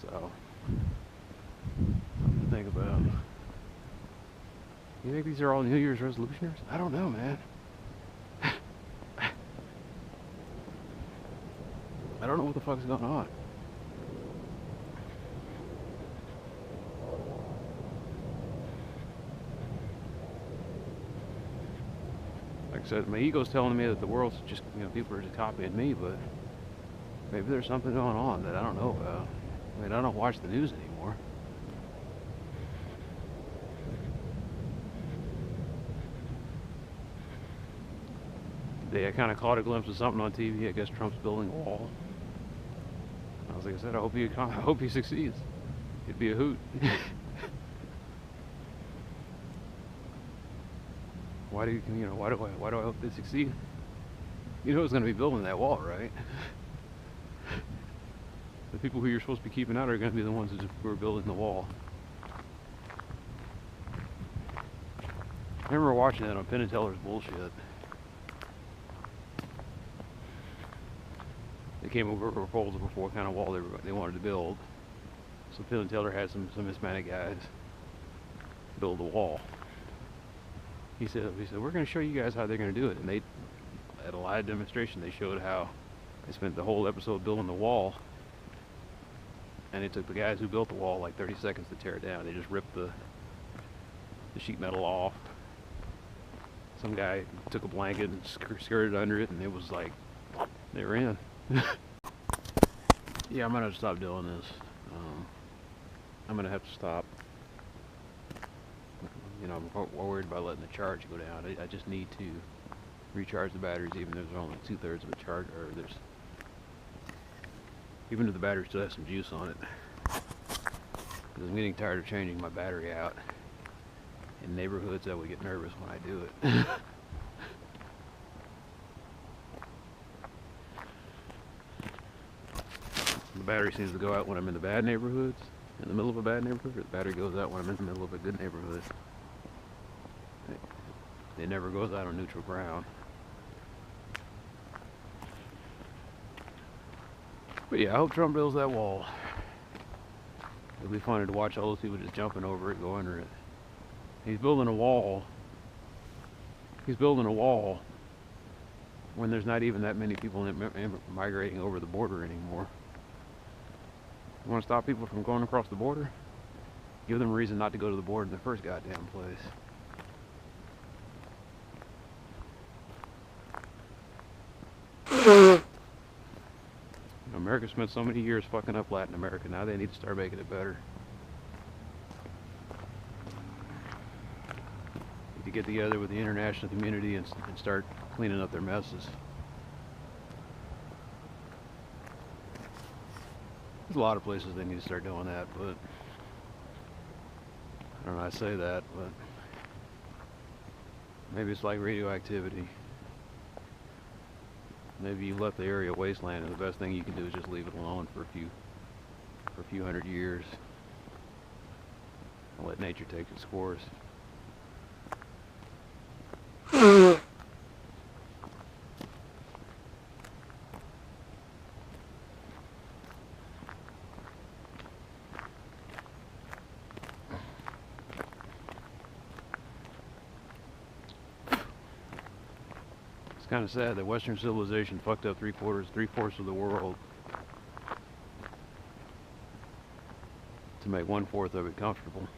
So, something to think about. You think these are all New Year's resolutioners? I don't know, man. I don't know what the fuck's going on. Like I said, my ego's telling me that the world's just, you know, people are just copying me, but maybe there's something going on that I don't know about. I mean, I don't watch the news anymore. Today I kind of caught a glimpse of something on TV. I guess Trump's building a wall. I was like I said, I hope he succeeds. It'd be a hoot. Why do I hope they succeed? You know who's going to be building that wall, right? The people who you're supposed to be keeping out are going to be the ones who are building the wall. I remember watching that on Penn and Teller's bullshit. They came over with a proposal for what kind of wall they wanted to build. So Penn and Teller had some Hispanic guys build the wall. He said, we're going to show you guys how they're going to do it. And they, at a live demonstration, they showed how they spent the whole episode building the wall. And it took the guys who built the wall like 30 seconds to tear it down. They just ripped the sheet metal off. Some guy took a blanket and skirted under it, and it was like, they were in. Yeah, I'm going to have to stop doing this. I'm going to have to stop. You know, I'm worried about letting the charge go down. I just need to recharge the batteries, even though there's only 2/3 of a charge, or even if the battery still has some juice on it. Because I'm getting tired of changing my battery out in neighborhoods that would get nervous when I do it. The battery seems to go out when I'm in the bad neighborhoods, in the middle of a bad neighborhood, or the battery goes out when I'm in the middle of a good neighborhood. It never goes out on neutral ground. But yeah, I hope Trump builds that wall. It'll be funny to watch all those people just jumping over it, go under it. He's building a wall. He's building a wall when there's not even that many people migrating over the border anymore. You want to stop people from going across the border? Give them a reason not to go to the border in the first goddamn place. America spent so many years fucking up Latin America. Now they need to start making it better. Need to get together with the international community and start cleaning up their messes. There's a lot of places they need to start doing that, but I don't know, I say that, but maybe it's like radioactivity. Maybe you left the area wasteland, and the best thing you can do is just leave it alone for a few hundred years and let nature take its course. It's kind of sad that Western civilization fucked up three-fourths of the world to make 1/4 of it comfortable.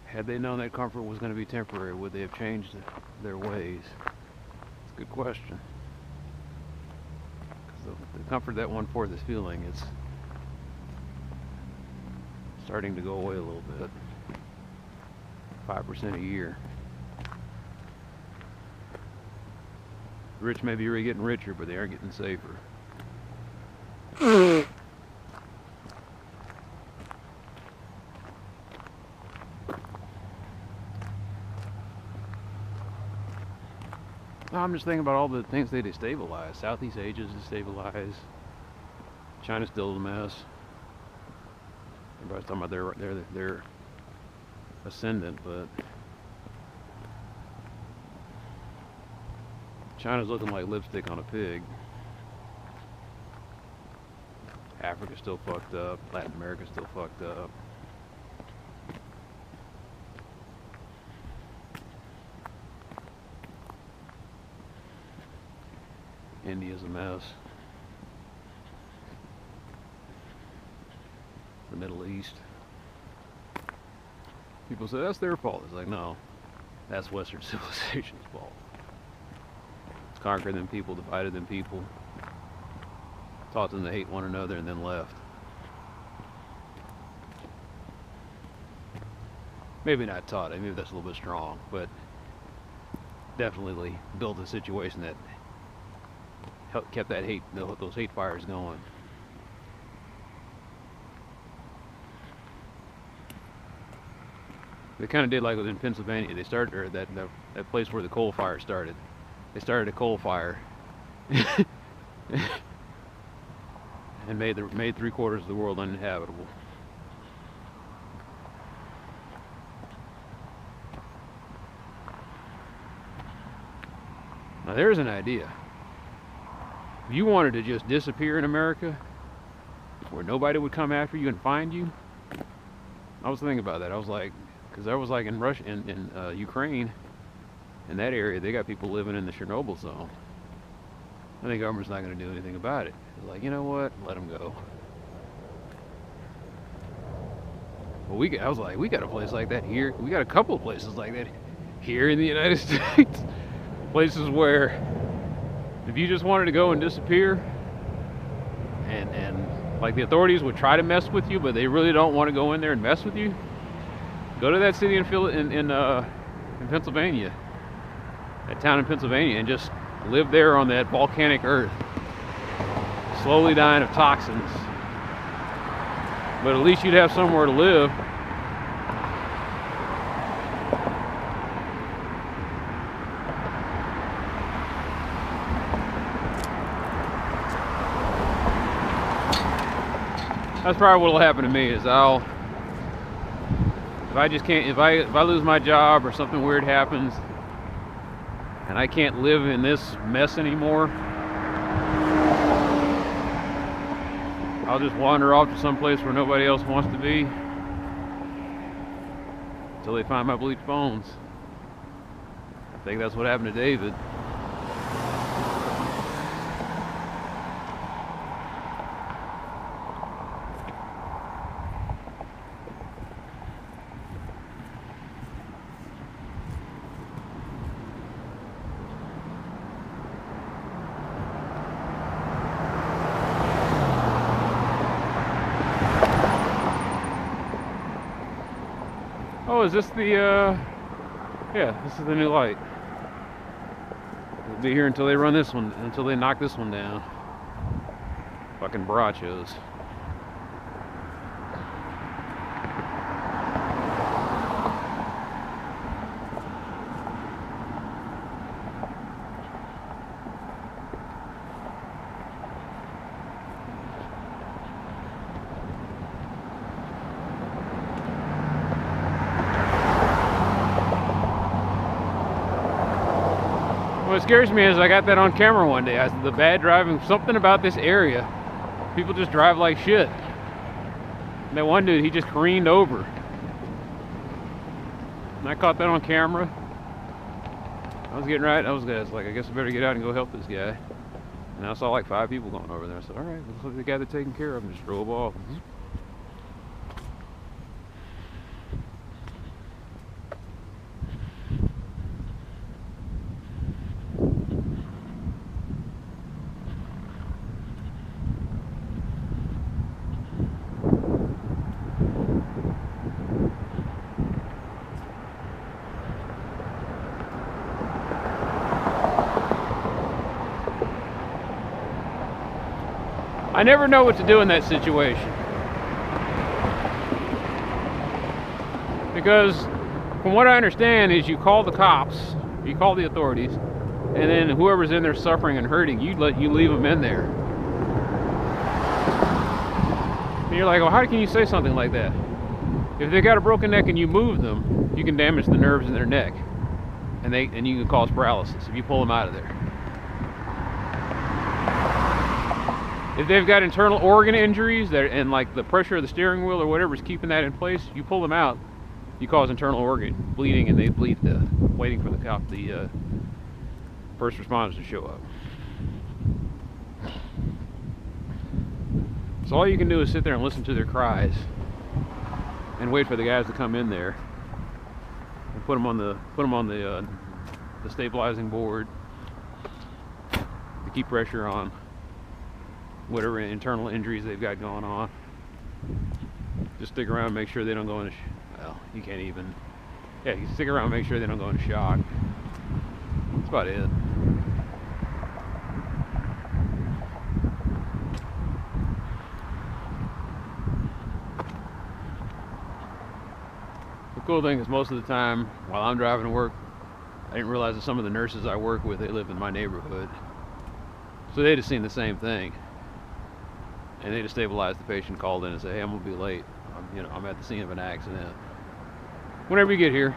Had they known that comfort was going to be temporary, would they have changed their ways? It's a good question. Because the comfort that 1/4 is feeling, it's starting to go away a little bit. 5% a year. The rich may be getting richer, but they aren't getting safer. I'm just thinking about all the things they destabilize. Southeast Asia's destabilized. China's still a mess. Everybody's talking about their ascendant, but China's looking like lipstick on a pig. Africa's still fucked up. Latin America's still fucked up. India's a mess. The Middle East. People say that's their fault. It's like, no, that's Western civilization's fault. Conquered them people, divided them people, taught them to hate one another, and then left. Maybe not taught, maybe that's a little bit strong, but definitely built a situation that kept that hate, those hate fires going. They kind of did like in Pennsylvania. They started, or that place where the coal fire started. They started a coal fire and made 3/4 of the world uninhabitable. Now there's an idea. If you wanted to just disappear in America, where nobody would come after you and find you, I was thinking about that. I was like, because I was like in Russia, in Ukraine, in that area, they got people living in the Chernobyl zone. And the government's not going to do anything about it. They're like, you know what? Let them go. Well, I was like, we got a place like that here. We got a couple of places like that here in the United States. Places where if you just wanted to go and disappear, and like the authorities would try to mess with you, but they really don't want to go in there and mess with you, go to that city in Pennsylvania, that town in Pennsylvania, and just live there on that volcanic earth, slowly dying of toxins. But at least you'd have somewhere to live. That's probably what'll happen to me. Is if I lose my job or something weird happens and I can't live in this mess anymore, I'll just wander off to some place where nobody else wants to be until they find my bleached bones. I think that's what happened to David. Oh, is this the, yeah, this is the new light. It'll be here until they run this one, until they knock this one down. Fucking barachos. What scares me is I got that on camera one day. The bad driving, something about this area. People just drive like shit. And that one dude, he just careened over. And I caught that on camera. I was getting right. I was like, I guess I better get out and go help this guy. And I saw like 5 people going over there. I said, all right, looks like the guy they're taking care of and just drove off. I never know what to do in that situation. Because from what I understand is you call the cops, you call the authorities, and then whoever's in there suffering and hurting, you leave them in there. And you're like, well, how can you say something like that? If they got a broken neck and you move them, you can damage the nerves in their neck. And you can cause paralysis if you pull them out of there. If they've got internal organ injuries that, and like the pressure of the steering wheel or whatever is keeping that in place, you pull them out, you cause internal organ bleeding, and they bleed waiting for the first responders to show up. So all you can do is sit there and listen to their cries and wait for the guys to come in there and put them on the stabilizing board to keep pressure on whatever internal injuries they've got going on. Just stick around and make sure they don't go into well, you can't even, yeah, you stick around and make sure they don't go into shock. That's about it. The cool thing is most of the time while I'm driving to work, I didn't realize that some of the nurses I work with, they live in my neighborhood. So they just seen the same thing. And they just stabilized the patient, called in and said, hey, I'm gonna be late. I'm at the scene of an accident. Whenever you get here.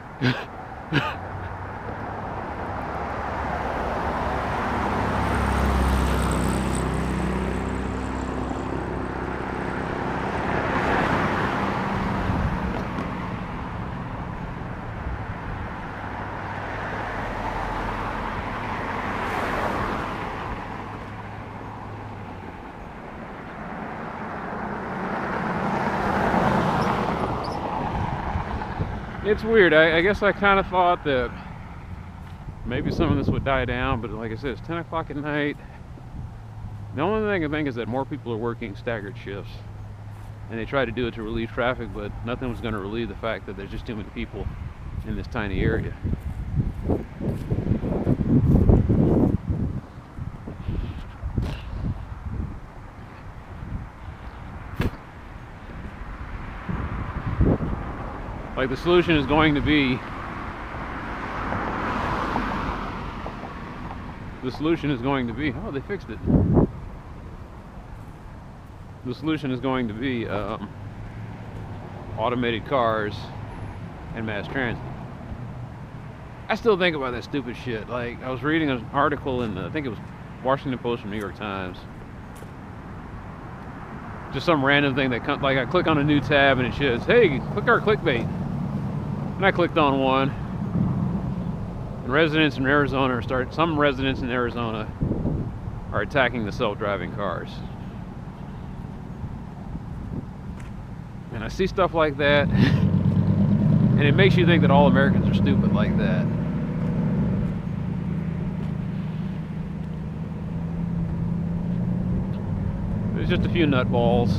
It's weird. I guess I kind of thought that maybe some of this would die down, but like I said, it's 10 o'clock at night. The only thing I think is that more people are working staggered shifts, and they try to do it to relieve traffic, but nothing was going to relieve the fact that there's just too many people in this tiny area. Like the solution is going to be, oh, they fixed it. The solution is going to be automated cars and mass transit. I still think about that stupid shit. Like, I was reading an article in I think it was Washington Post or New York Times. Just some random thing that comes, like I click on a new tab and it says, hey, click our clickbait. And I clicked on one, and some residents in Arizona are attacking the self-driving cars. And I see stuff like that, and it makes you think that all Americans are stupid like that. There's just a few nutballs,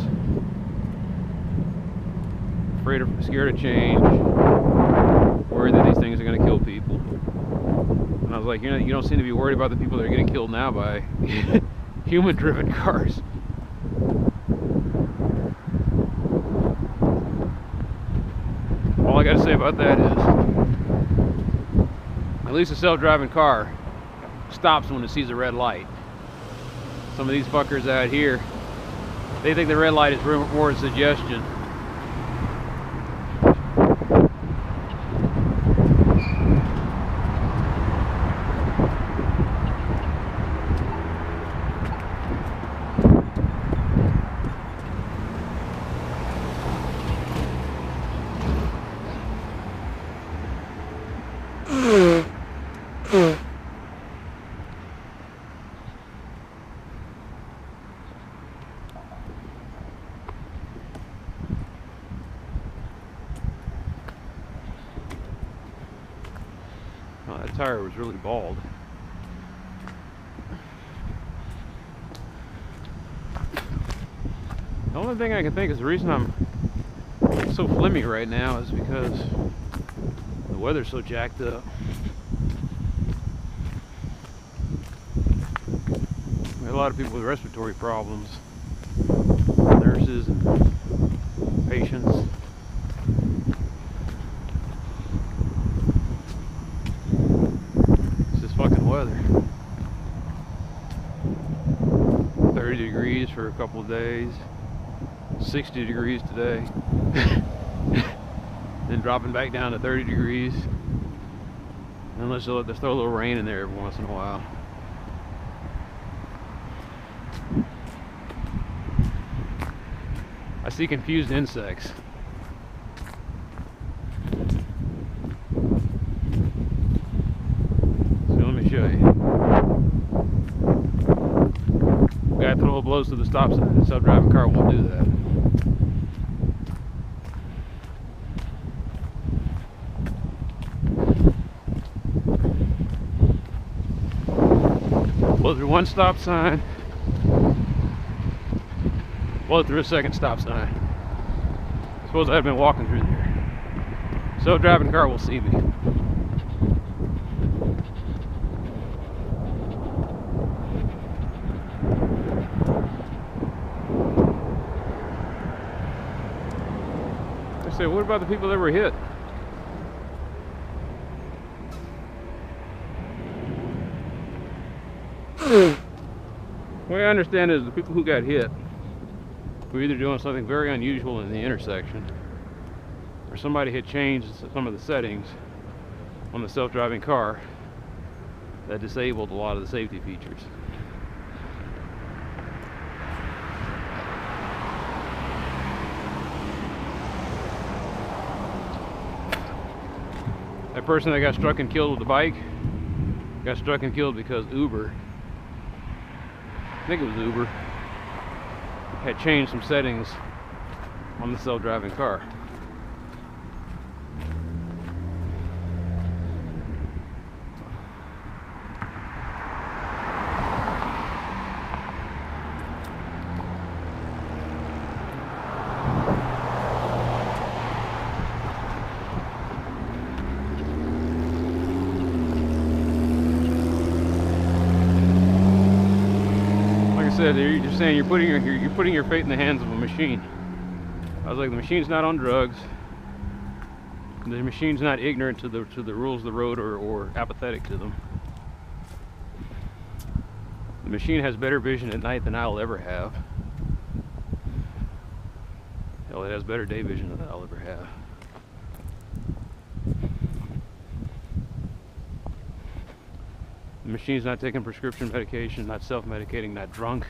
scared of change, worried that these things are going to kill people. And I was like, you don't seem to be worried about the people that are getting killed now by human-driven cars. All I got to say about that is, at least a self-driving car stops when it sees a red light. Some of these fuckers out here, they think the red light is more suggestion. Oh, that tire was really bald. The only thing I can think is the reason I'm so flimmy right now is because the weather's so jacked up. We have a lot of people with respiratory problems, nurses and patients. It's this fucking weather. 30 degrees for a couple of days, 60 degrees today, then dropping back down to 30 degrees, unless they'll throw a little rain in there every once in a while. see confused insects. So let me show you. Guy throw blows to the stop sign. The self-driving car won't do that. Blow through one stop sign. Blow through a second stop sign. Suppose I'd been walking through there. Self-driving car will see me. I say, what about the people that were hit? The way I understand it is the people who got hit were either doing something very unusual in the intersection, or somebody had changed some of the settings on the self-driving car that disabled a lot of the safety features. That person that got struck and killed with the bike got struck and killed because Uber, I think it was Uber, had changed some settings on the self-driving car. You're just saying you're putting your fate in the hands of a machine. I was like, the machine's not on drugs. The machine's not ignorant to the rules of the road or apathetic to them. The machine has better vision at night than I'll ever have. Hell, it has better day vision than I'll ever have. The machine's not taking prescription medication, not self-medicating, not drunk.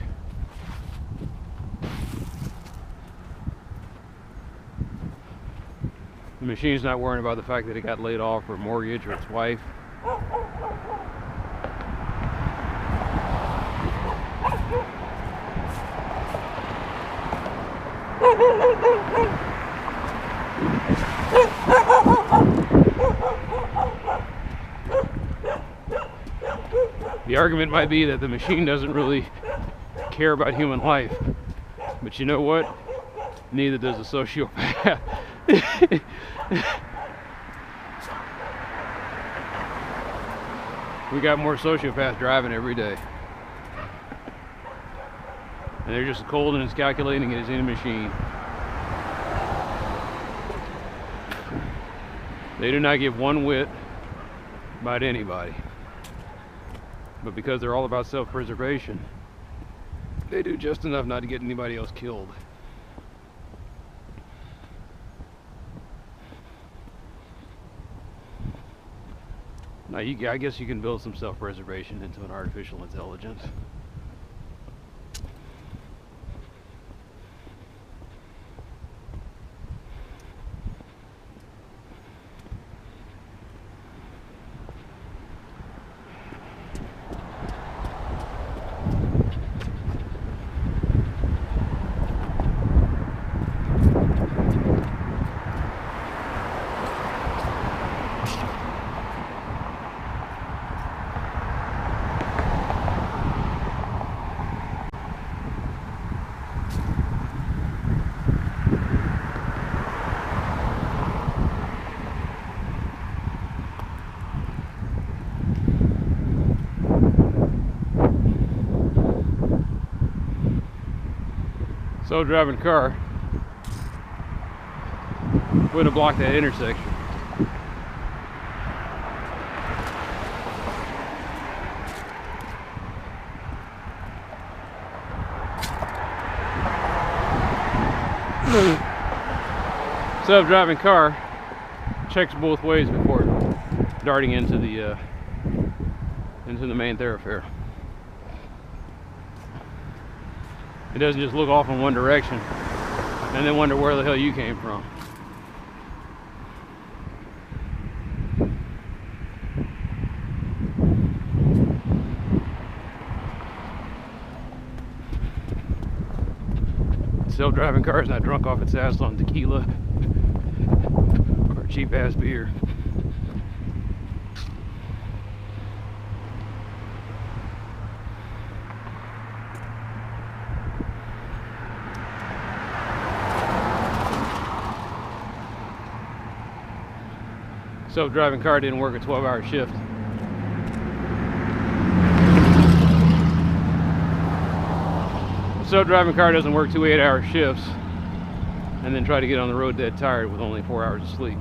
The machine's not worrying about the fact that it got laid off or mortgage or its wife. The argument might be that the machine doesn't really care about human life, but you know what? Neither does a sociopath. We got more sociopaths driving every day, and they're just as cold and as calculating as any machine. They do not give one whit about anybody. But because they're all about self-preservation, they do just enough not to get anybody else killed. Now, I guess you can build some self-preservation into an artificial intelligence. Self-driving car wouldn't have blocked that intersection. Self-driving car checks both ways before darting into the main thoroughfare. It doesn't just look off in one direction and then wonder where the hell you came from. Self-driving car is not drunk off its ass on tequila or cheap ass beer. Self-driving car didn't work a 12-hour shift. Self-driving car doesn't work 2 8-hour shifts and then try to get on the road dead tired with only 4 hours of sleep.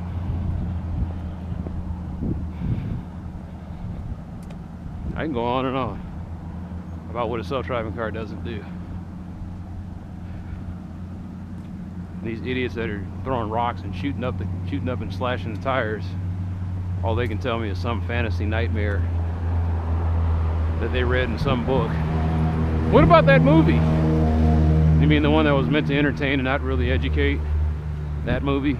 I can go on and on about what a self-driving car doesn't do. These idiots that are throwing rocks and shooting up and slashing the tires, all they can tell me is some fantasy nightmare that they read in some book. What about that movie? You mean the one that was meant to entertain and not really educate? That movie?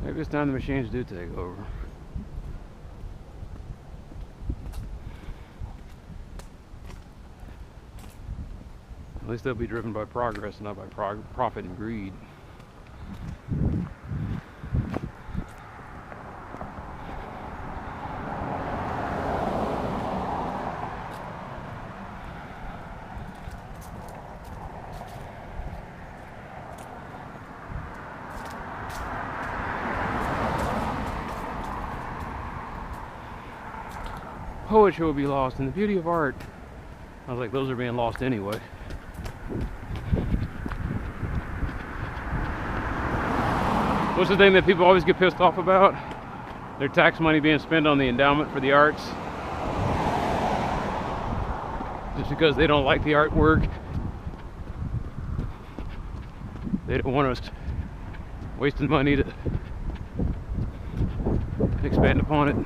Maybe it's time the machines do take over. At least they'll be driven by progress and not by profit and greed. Poetry will be lost, and the beauty of art. I was like, those are being lost anyway. What's the thing that people always get pissed off about? Their tax money being spent on the endowment for the arts. Just because they don't like the artwork. They don't want us wasting money to expand upon it.